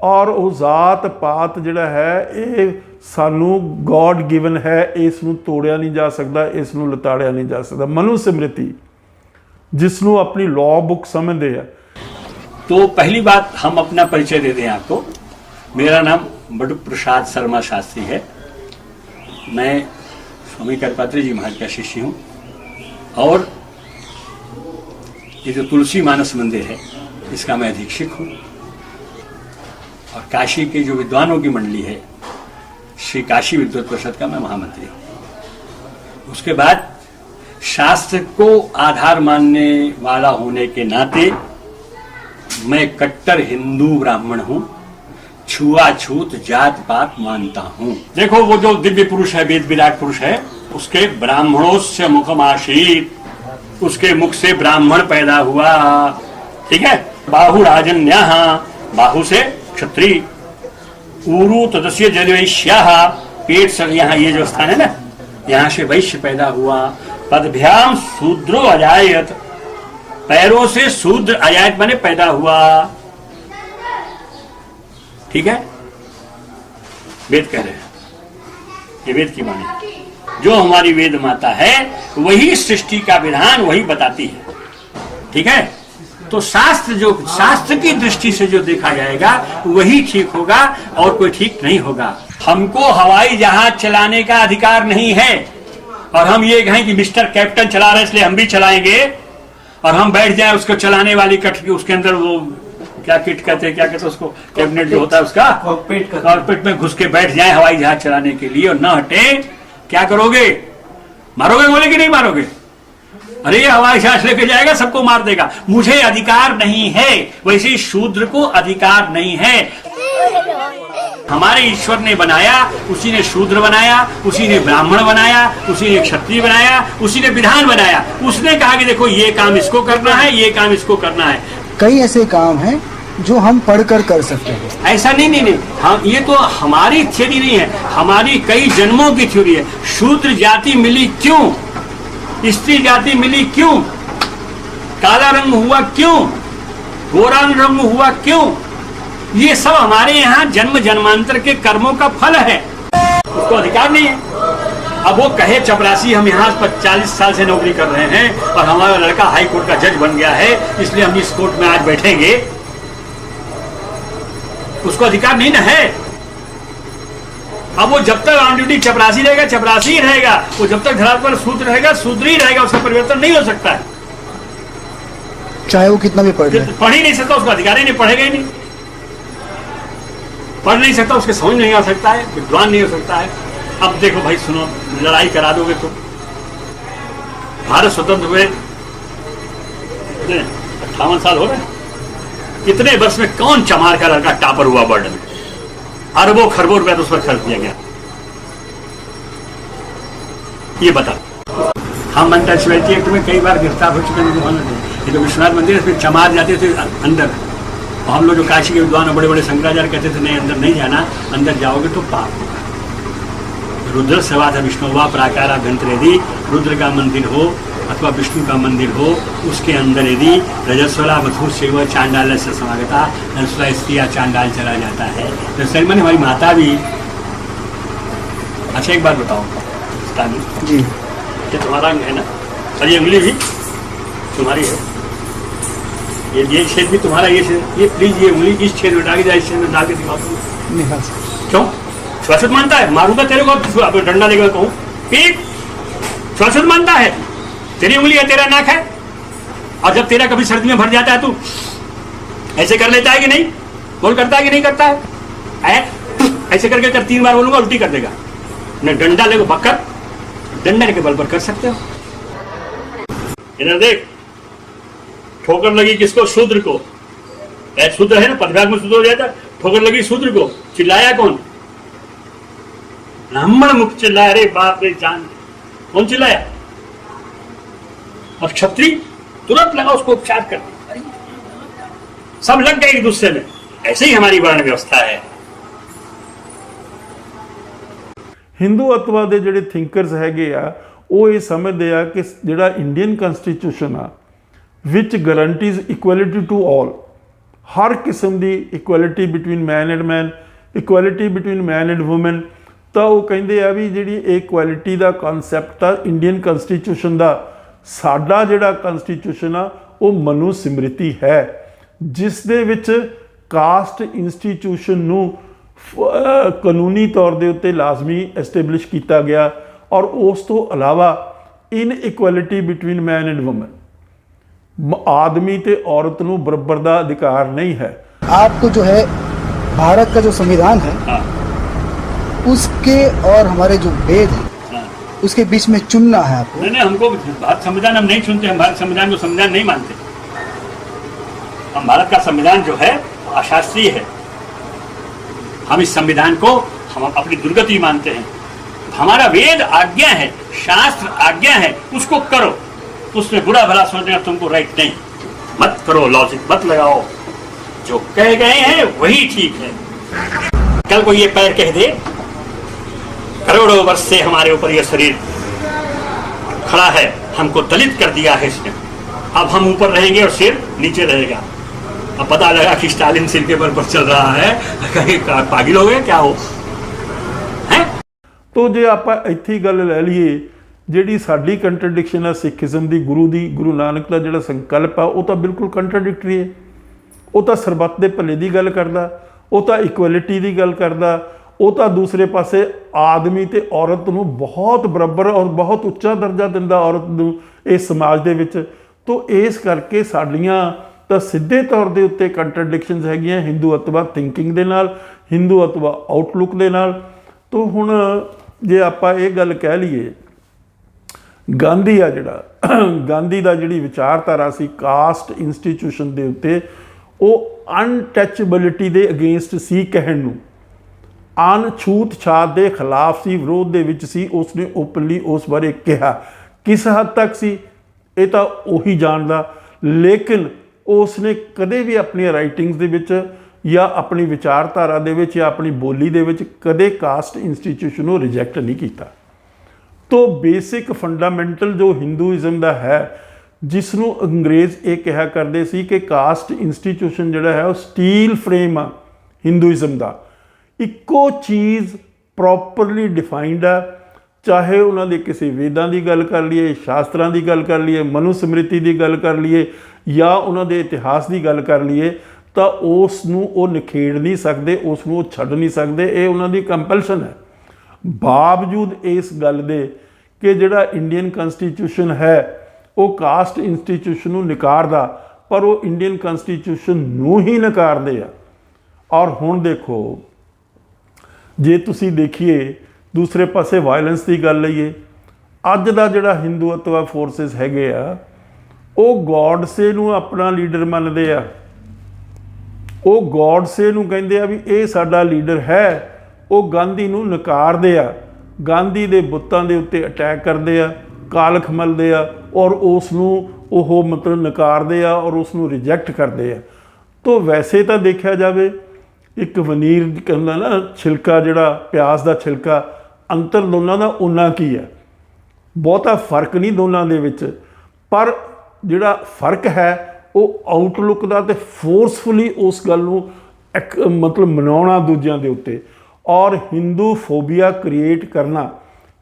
Speaker 2: ਔਰ ਉਹ ਜ਼ਾਤ ਪਾਤ ਜਿਹੜਾ ਹੈ ਇਹ ਸਾਨੂੰ ਗੋਡ ਗਿਵਨ ਹੈ, ਇਸ ਨੂੰ ਤੋੜਿਆ ਨਹੀਂ ਜਾ ਸਕਦਾ, ਇਸ ਨੂੰ ਲਤਾੜਿਆ ਨਹੀਂ ਜਾ ਸਕਦਾ। ਮਨੁ ਸਿਮ੍ਰਿਤੀ जिस ਨੂੰ अपनी लॉ बुक समझते हैं।
Speaker 1: तो पहली बात हम अपना परिचय दे दें आपको। मेरा नाम बड़ू प्रसाद शर्मा शास्त्री है। मैं स्वामी करपात्री जी महाराज का शिष्य हूँ और ये जो तुलसी मानस मंदिर है इसका मैं अधीक्षक हूँ और काशी के जो विद्वानों की मंडली है श्री काशी विद्वत परिषद का मैं महामंत्री हूँ। उसके बाद शास्त्र को आधार मानने वाला होने के नाते मैं कट्टर हिंदू ब्राह्मण हूं, छुआछूत जात पात मानता हूं। देखो वो जो दिव्य पुरुष है, वेद विराट पुरुष है, उसके ब्राह्मणोस्य मुखमाशीत, उसके मुख से ब्राह्मण पैदा हुआ, ठीक है। बाहु राजन्यः, बाहु से क्षत्रिय, ऊरु तदस्य जलवैश्याः, पेट से यहाँ ये जो स्थान है ना, यहाँ से वैश्य पैदा हुआ। पदभ्याम शूद्रो अजायत, पैरों से शूद्र अजायत माने पैदा हुआ, ठीक है। वेद कह रहे हैं, ये वेद की वाणी, जो हमारी वेद माता है वही सृष्टि का विधान वही बताती है, ठीक है। तो शास्त्र जो शास्त्र की दृष्टि से जो देखा जाएगा वही ठीक होगा और कोई ठीक नहीं होगा। हमको हवाई जहाज चलाने का अधिकार नहीं है और हम ये कहें कि मिस्टर कैप्टन चला रहे इसलिए हम भी चलाएंगे और हम बैठ जाए उसको चलाने वाली कट की उसके अंदर वो क्या किट कहते हैं, क्या कहते हैं उसको, कैबिनेट जो होता है उसका कॉकपिट में घुस के बैठ जाए हवाई जहाज चलाने के लिए और न हटे, क्या करोगे? मारोगे बोले कि नहीं मारोगे? अरे ये हवाई जहाज लेके जाएगा सबको मार देगा। मुझे अधिकार नहीं है, वैसे ही शूद्र को अधिकार नहीं है। हमारे ईश्वर ने बनाया, उसी ने शूद्र बनाया, उसी ने ब्राह्मण बनाया, उसी ने क्षत्रिय बनाया, उसी ने विधान बनाया। उसने कहा कि देखो ये काम इसको करना है, ये काम इसको करना है।
Speaker 3: कई ऐसे काम हैं जो हम पढ़कर कर सकते हैं।
Speaker 1: ऐसा नहीं हम ये तो हमारी थ्योरी नहीं है, हमारी कई जन्मों की थ्योरी है। शूद्र जाति मिली क्यों? स्त्री जाति मिली क्यों? काला रंग हुआ क्यों? गोरा रंग हुआ क्यों? ये सब हमारे यहाँ जन्म जन्मांतर के कर्मों का फल है, उसको अधिकार नहीं है। अब वो कहे चपरासी हम यहाँ 40 साल से नौकरी कर रहे हैं और हमारा लड़का हाई कोर्ट का जज बन गया है इसलिए हम इस कोर्ट में आज बैठेंगे, उसको अधिकार नहीं ना है। अब वो जब तक ऑन ड्यूटी चपरासी रहेगा चपरासी ही रहेगा, वो जब तक धरातल पर शूद्र रहेगा शूद्र ही रहेगा, उसका परिवर्तन नहीं हो सकता है।
Speaker 3: चाहे वो कितना भी पढ़ ले।
Speaker 1: पढ़ ही नहीं सकता, उसका अधिकार ही नहीं, पढ़ेगा ही नहीं, पढ़ नहीं सकता, उसके समझ नहीं आ सकता है, विद्वान नहीं हो सकता है। अब देखो भाई सुनो, लड़ाई करा दोगे तो भारत स्वतंत्र हुए 58 साल हो रहे हैं, इतने वर्ष में कौन चमार का लड़का टॉपर हुआ वर्ल्ड में? अरबों खरबों रुपया तो उस पर खर्च किया गया, ये बता। हम म्यूनिसिपैलिटी एक्ट में कई बार गिरफ्तार हो चुके हैं। ये तो विश्वनाथ मंदिर है, फिर चमार जाते थे अंदर, हम लोग जो काशी के विद्वान बड़े बड़े शंकराचार्य कहते थे नहीं अंदर नहीं जाना, अंदर जाओगे तो पाप होगा। रुद्र सेवा था विष्णुवा प्राकार अभ्यंतर, यदि रुद्र का मंदिर हो अथवा विष्णु का मंदिर हो उसके अंदर यदि रजस्वला मधु सेवा चांडाल से समागता रजस्वला स्त्रिया चांडाल चला जाता है तो सलमान हमारी माता भी। अच्छा एक बात बताओ जी, ये तुम्हारा अंग है ना और ये उंगली भी तुम्हारी है, ये छेद भी तुम्हारा, ये प्लीज ये उंगली इस छेद में डाली जाए, इस छेद में डाल के दिखाओ। क्यों? श्वासत मानता है, मारूंगा तेरे को डंडा लेकर कहूँ, पीठ श्वासत मानता है, तेरी उंगली है तेरा नाक है, और जब तेरा कभी सर्दी में भर जाता है तू ऐसे कर लेता है कि नहीं? बोल करता है कि नहीं करता है? ऐसे करके कर 3 बार बोलूंगा उल्टी कर देगा। न डंडा लेको बक्कर, डंडा के बल पर कर सकते हो। इधर देख, ठोकर लगी किसको? शूद्र को। शूद्र है ना, पदभाग में शूद्र हो जाता, ठोकर लगी शूद्र को, चिल्लाया कौन? ब्राह्मण मुख चिल्लाया, अरे बाप रे जान, कौन चिल्लाया? और क्षत्रिय तुरंत लगा उसको उपचार कर दिया, सब लग गए एक दूसरे में। ऐसे ही हमारी वर्ण व्यवस्था है।
Speaker 2: ਹਿੰਦੂਤਵ ਦੇ ਜਿਹੜੇ ਥਿੰਕਰਸ ਹੈਗੇ ਆ ਉਹ ਇਹ ਸਮਝਦੇ ਆ ਕਿ ਜਿਹੜਾ ਇੰਡੀਅਨ ਕਨਸਟੀਟਿਊਸ਼ਨ ਆ ਵਿਚ ਗਰੰਟੀਜ਼ ਇਕੁਐਲਿਟੀ ਟੂ ਆਲ, ਹਰ ਕਿਸਮ ਦੀ equality between man and man, equality between man and woman. ਤਾਂ ਉਹ ਕਹਿੰਦੇ ਆ ਵੀ ਜਿਹੜੀ ਇਹ ਇਕੁਐਲਿਟੀ ਦਾ ਕਨਸੈਪਟ ਆ ਇੰਡੀਅਨ ਕਨਸਟੀਟਿਊਸ਼ਨ ਦਾ, ਸਾਡਾ ਜਿਹੜਾ ਕਨਸਟੀਟਿਊਸ਼ਨ ਆ ਉਹ ਮਨੂ ਸਮ੍ਰਿਤੀ ਹੈ, ਜਿਸ ਦੇ ਵਿੱਚ ਕਾਸਟ ਇੰਸਟੀਟਿਊਸ਼ਨ ਨੂੰ ਕਾਨੂੰਨੀ ਤੌਰ ਦੇ ਉੱਤੇ ਲਾਜ਼ਮੀ ਐਸਟੈਬਲਿਸ਼ ਕੀਤਾ ਗਿਆ। ਔਰ ਉਸ ਤੋਂ ਇਲਾਵਾ in inequality between man and woman, ਆਦਮੀ ਤੇ ਔਰਤ ਨੂੰ ਬਰਾਬਰ ਦਾ ਅਧਿਕਾਰ ਨਹੀਂ ਹੈ।
Speaker 3: आपको जो है भारत का जो संविधान है
Speaker 1: हाँ,
Speaker 3: उसके और हमारे जो वेद है
Speaker 1: हाँ।
Speaker 3: उसके बीच में चुनना है आपको।
Speaker 1: नहीं, हमको भारत संविधान हम नहीं चुनते, हम भारत संविधान को संविधान नहीं मानते। हम भारत का संविधान जो है वो अशास्त्रीय है। हम इस संविधान को हम अपनी दुर्गति मानते हैं। हमारा वेद आज्ञा है, शास्त्र आज्ञा है, उसको करो। उसमें बुरा भला सोचने का तुमको राइट नहीं। मत करो, लॉजिक मत लगाओ, जो कह गए हैं वही ठीक है। कल को ये पैर कह दे करोड़ों वर्ष से हमारे ऊपर ये शरीर खड़ा है, हमको दलित कर दिया है इसने, अब हम ऊपर रहेंगे और सिर नीचे रहेगा। अब पता लगा कि स्टालिन सिर के बल पर चल रहा है, कहीं पागल हो गए क्या हो हैं?
Speaker 2: ਤੋ ਜੇ ਆਪਾਂ ਇੱਥੇ ਹੀ ਗੱਲ ਲੈ ਲਈਏ, ਜਿਹੜੀ ਸਾਡੀ ਕੰਟਰਡਿਕਸ਼ਨ ਆ ਸਿੱਖੀਜ਼ਮ ਦੀ, ਗੁਰੂ ਨਾਨਕ ਦਾ ਜਿਹੜਾ ਸੰਕਲਪ ਆ ਉਹ ਤਾਂ ਬਿਲਕੁਲ ਕੰਟਰਡਿਕਟਰੀ ਹੈ। ਉਹ ਤਾਂ ਸਰਬੱਤ ਦੇ ਭਲੇ ਦੀ ਗੱਲ ਕਰਦਾ, ਉਹ ਤਾਂ ਇਕੁਐਲਿਟੀ ਦੀ ਗੱਲ ਕਰਦਾ, ਉਹ ਤਾਂ ਦੂਸਰੇ ਪਾਸੇ ਆਦਮੀ ਤੇ ਔਰਤ ਨੂੰ ਬਹੁਤ ਬਰਾਬਰ ਔਰ ਬਹੁਤ ਉੱਚਾ ਦਰਜਾ ਦਿੰਦਾ ਔਰਤ ਨੂੰ ਇਸ ਸਮਾਜ ਦੇ ਵਿੱਚ। ਤੋ ਇਸ ਕਰਕੇ ਸਾਡੀਆਂ ਤਾਂ ਸਿੱਧੇ ਤੌਰ ਦੇ ਉੱਤੇ ਕੰਟਰਡਿਕਸ਼ਨਸ ਹੈਗੀਆਂ ਹਿੰਦੂਤਵਾ ਥਿੰਕਿੰਗ ਦੇ ਨਾਲ, ਹਿੰਦੂਤਵਾ ਆਊਟਲੁੱਕ ਦੇ ਨਾਲ। ਤੋ ਹੁਣ ਜੇ ਆਪਾਂ ਇਹ ਗੱਲ ਕਹਿ ਲਈਏ, ਗਾਂਧੀ ਆ ਜਿਹੜਾ, ਗਾਂਧੀ ਦਾ ਜਿਹੜੀ ਵਿਚਾਰਧਾਰਾ ਸੀ ਕਾਸਟ ਇੰਸਟੀਟਿਊਸ਼ਨ ਦੇ ਉੱਤੇ, ਉਹ ਅਨਟੱਚੇਬਿਲਿਟੀ ਦੇ ਅਗੇਂਸਟ ਸੀ ਕਹਿਣ ਨੂੰ, ਅਣਛੂਤ ਛਾਤ ਦੇ ਖਿਲਾਫ ਸੀ, ਵਿਰੋਧ ਦੇ ਵਿੱਚ ਸੀ। ਉਸਨੇ ਓਪਨਲੀ ਉਸ ਬਾਰੇ ਕਿਹਾ। ਕਿਸ ਹੱਦ ਤੱਕ ਸੀ ਇਹ ਤਾਂ ਉਹੀ ਜਾਣਦਾ, ਲੇਕਿਨ ਉਸਨੇ ਕਦੇ ਵੀ ਆਪਣੀਆਂ ਰਾਈਟਿੰਗਸ ਦੇ ਵਿੱਚ ਜਾਂ ਆਪਣੀ ਵਿਚਾਰਧਾਰਾ ਦੇ ਵਿੱਚ ਜਾਂ ਆਪਣੀ ਬੋਲੀ ਦੇ ਵਿੱਚ ਕਦੇ ਕਾਸਟ ਇੰਸਟੀਟਿਊਸ਼ਨ ਨੂੰ ਰਿਜੈਕਟ ਨਹੀਂ ਕੀਤਾ। ਤੋ ਬੇਸਿਕ ਫੰਡਾਮੈਂਟਲ ਜੋ ਹਿੰਦੂਇਜ਼ਮ ਦਾ ਹੈ, ਜਿਸ ਨੂੰ ਅੰਗਰੇਜ਼ ਇਹ ਕਿਹਾ ਕਰਦੇ ਸੀ ਕਿ ਕਾਸਟ ਇੰਸਟੀਟਿਊਸ਼ਨ ਜਿਹੜਾ ਹੈ ਉਹ ਸਟੀਲ ਫਰੇਮ ਆ ਹਿੰਦੂਇਜ਼ਮ ਦਾ, ਇੱਕੋ ਚੀਜ਼ ਪ੍ਰੋਪਰਲੀ ਡਿਫਾਈਨਡ ਆ। ਚਾਹੇ ਉਹਨਾਂ ਦੇ ਕਿਸੇ ਵੇਦਾਂ ਦੀ ਗੱਲ ਕਰ ਲਈਏ, ਸ਼ਾਸਤਰਾਂ ਦੀ ਗੱਲ ਕਰ ਲਈਏ, ਮਨੂ ਸਮ੍ਰਿਤੀ ਦੀ ਗੱਲ ਕਰ ਲਈਏ ਜਾਂ ਉਹਨਾਂ ਦੇ ਇਤਿਹਾਸ ਦੀ ਗੱਲ ਕਰ ਲਈਏ, ਤਾਂ ਉਸ ਨੂੰ ਉਹ ਨਿਖੇੜ ਨਹੀਂ ਸਕਦੇ, ਉਸ ਨੂੰ ਉਹ ਛੱਡ ਨਹੀਂ ਸਕਦੇ। ਇਹ ਉਹਨਾਂ ਦੀ ਕੰਪਲਸ਼ਨ ਹੈ। ਬਾਵਜੂਦ ਇਸ ਗੱਲ ਦੇ ਕਿ ਜਿਹੜਾ ਇੰਡੀਅਨ ਕਨਸਟੀਟਿਊਸ਼ਨ ਹੈ ਉਹ ਕਾਸਟ ਇੰਸਟੀਟਿਊਸ਼ਨ ਨੂੰ ਨਕਾਰਦਾ, ਪਰ ਉਹ ਇੰਡੀਅਨ ਕਨਸਟੀਟਿਊਸ਼ਨ ਨੂੰ ਹੀ ਨਕਾਰਦੇ ਆ। ਔਰ ਹੁਣ ਦੇਖੋ, ਜੇ ਤੁਸੀਂ ਦੇਖੀਏ ਦੂਸਰੇ ਪਾਸੇ ਵਾਇਲੈਂਸ ਦੀ ਗੱਲ ਲਈਏ, ਅੱਜ ਦਾ ਜਿਹੜਾ ਹਿੰਦੂਤਵਾ ਫੋਰਸਿਸ ਹੈਗੇ ਆ ਉਹ ਗੋਡਸੇ ਨੂੰ ਆਪਣਾ ਲੀਡਰ ਮੰਨਦੇ ਆ। ਉਹ ਗੋਡਸੇ ਨੂੰ ਕਹਿੰਦੇ ਆ ਵੀ ਇਹ ਸਾਡਾ ਲੀਡਰ ਹੈ। ਉਹ ਗਾਂਧੀ ਨੂੰ ਨਕਾਰਦੇ ਆ, ਗਾਂਧੀ ਦੇ ਬੁੱਤਾਂ ਦੇ ਉੱਤੇ ਅਟੈਕ ਕਰਦੇ ਆ, ਕਾਲਖ ਮਲਦੇ ਆ ਔਰ ਉਸ ਨੂੰ ਉਹ ਮਤਲਬ ਨਕਾਰਦੇ ਆ ਔਰ ਉਸ ਨੂੰ ਰਿਜੈਕਟ ਕਰਦੇ ਆ। ਤੋ ਵੈਸੇ ਤਾਂ ਦੇਖਿਆ ਜਾਵੇ, ਇੱਕ ਵਨੀਰ ਕਹਿੰਦਾ ਨਾ ਛਿਲਕਾ, ਜਿਹੜਾ ਪਿਆਜ਼ ਦਾ ਛਿਲਕਾ, ਅੰਤਰ ਦੋਨਾਂ ਦਾ ਉਨਾ ਕੀ ਹੈ, ਬਹੁਤਾ ਫਰਕ ਨਹੀਂ ਦੋਨਾਂ ਦੇ ਵਿੱਚ, ਪਰ ਜਿਹੜਾ ਫਰਕ ਹੈ ਉਹ ਆਊਟਲੁੱਕ ਦਾ ਤੇ ਫੋਰਸਫੁਲੀ ਉਸ ਗੱਲ ਨੂੰ ਮਤਲਬ ਮਨਾਉਣਾ ਦੂਜਿਆਂ ਦੇ ਉੱਤੇ, ਔਰ ਹਿੰਦੂ ਫੋਬੀਆ ਕ੍ਰੀਏਟ ਕਰਨਾ,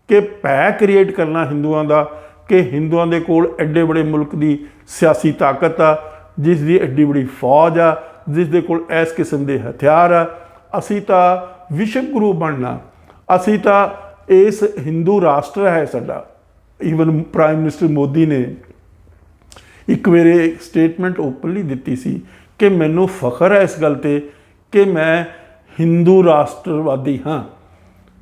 Speaker 2: ਕਿ ਭੈ ਕ੍ਰੀਏਟ ਕਰਨਾ ਹਿੰਦੂਆਂ ਦਾ, ਕਿ ਹਿੰਦੂਆਂ ਦੇ ਕੋਲ ਐਡੇ ਬੜੇ ਮੁਲਕ ਦੀ ਸਿਆਸੀ ਤਾਕਤ ਆ, ਜਿਸ ਦੀ ਐਡੀ ਬੜੀ ਫੌਜ ਆ, ਜਿਸ ਦੇ ਕੋਲ ਇਸ ਕਿਸਮ ਦੇ ਹਥਿਆਰ ਆ, ਅਸੀਂ ਤਾਂ ਵਿਸ਼ਵ ਗੁਰੂ ਬਣਨਾ, ਅਸੀਂ ਤਾਂ ਇਸ ਹਿੰਦੂ ਰਾਸ਼ਟਰ ਹੈ ਸਾਡਾ। ਈਵਨ ਪ੍ਰਾਈਮ ਮਿਨਿਸਟਰ ਮੋਦੀ ਨੇ ਇੱਕ ਮੇਰੇ ਸਟੇਟਮੈਂਟ ਓਪਨਲੀ ਦਿੱਤੀ ਸੀ ਕਿ ਮੈਨੂੰ ਫਖਰ ਹੈ ਇਸ ਗੱਲ 'ਤੇ ਕਿ ਮੈਂ ਹਿੰਦੂ ਰਾਸ਼ਟਰਵਾਦੀ ਹਾਂ।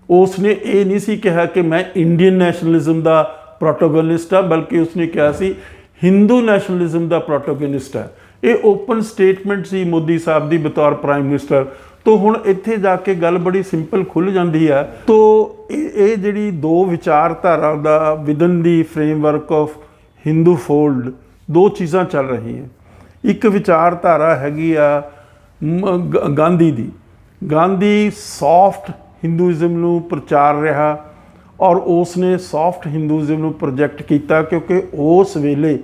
Speaker 2: ਉਸ ਨੇ ਇਹ ਨਹੀਂ ਸੀ ਕਿਹਾ ਕਿ ਮੈਂ ਇੰਡੀਅਨ ਨੈਸ਼ਨਲਿਜ਼ਮ ਦਾ ਪ੍ਰੋਟੋਗੋਨਿਸਟ ਹਾਂ, ਬਲਕਿ ਉਸਨੇ ਕਿਹਾ ਸੀ ਹਿੰਦੂ ਨੈਸ਼ਨਲਿਜ਼ਮ ਦਾ ਪ੍ਰੋਟੋਗੋਨਿਸਟ ਹੈ। ਇਹ ਓਪਨ ਸਟੇਟਮੈਂਟ ਸੀ ਮੋਦੀ ਸਾਹਿਬ ਦੀ ਬਤੌਰ ਪ੍ਰਾਈਮ ਮਿਨਿਸਟਰ। ਤੋ ਹੁਣ ਇੱਥੇ ਜਾ ਕੇ ਗੱਲ ਬੜੀ ਸਿੰਪਲ ਖੁੱਲ੍ਹ ਜਾਂਦੀ ਹੈ। ਤੋ ਇਹ ਜਿਹੜੀ ਦੋ ਵਿਚਾਰਧਾਰਾ ਦਾ within the framework of Hindu fold ਦੋ ਚੀਜ਼ਾਂ ਚੱਲ ਰਹੀਆਂ। ਇੱਕ ਵਿਚਾਰਧਾਰਾ ਹੈਗੀ ਆ ਗਾਂਧੀ ਦੀ। ਗਾਂਧੀ ਸੌਫਟ ਹਿੰਦੂਇਜ਼ਮ ਨੂੰ ਪ੍ਰਚਾਰ ਰਿਹਾ ਔਰ ਉਸ ਨੇ ਸੌਫਟ ਹਿੰਦੂਇਜ਼ਮ ਨੂੰ ਪ੍ਰੋਜੈਕਟ ਕੀਤਾ, ਕਿਉਂਕਿ ਉਸ ਵੇਲੇ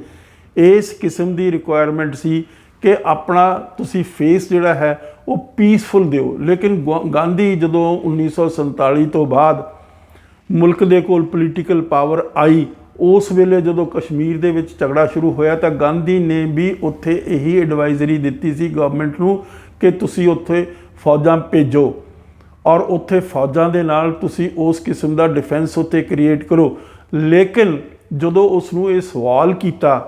Speaker 2: ਇਸ ਕਿਸਮ ਦੀ ਰਿਕੁਆਇਰਮੈਂਟ ਸੀ ਕਿ ਆਪਣਾ ਤੁਸੀਂ ਫੇਸ ਜਿਹੜਾ ਹੈ ਉਹ ਪੀਸਫੁਲ ਦਿਓ। ਲੇਕਿਨ ਗਾਂਧੀ ਜਦੋਂ 1947 ਤੋਂ ਬਾਅਦ ਮੁਲਕ ਦੇ ਕੋਲ ਪੋਲੀਟੀਕਲ ਪਾਵਰ ਆਈ, ਉਸ ਵੇਲੇ ਜਦੋਂ ਕਸ਼ਮੀਰ ਦੇ ਵਿੱਚ ਝਗੜਾ ਸ਼ੁਰੂ ਹੋਇਆ ਤਾਂ ਗਾਂਧੀ ਨੇ ਵੀ ਉੱਥੇ ਇਹੀ ਐਡਵਾਈਜ਼ਰੀ ਦਿੱਤੀ ਸੀ ਗਵਰਨਮੈਂਟ ਨੂੰ ਕਿ ਤੁਸੀਂ ਉੱਥੇ ਫੌਜਾਂ ਭੇਜੋ ਔਰ ਉੱਥੇ ਫੌਜਾਂ ਦੇ ਨਾਲ ਤੁਸੀਂ ਉਸ ਕਿਸਮ ਦਾ ਡਿਫੈਂਸ ਉੱਥੇ ਕ੍ਰੀਏਟ ਕਰੋ। ਲੇਕਿਨ ਜਦੋਂ ਉਸ ਨੂੰ ਇਹ ਸਵਾਲ ਕੀਤਾ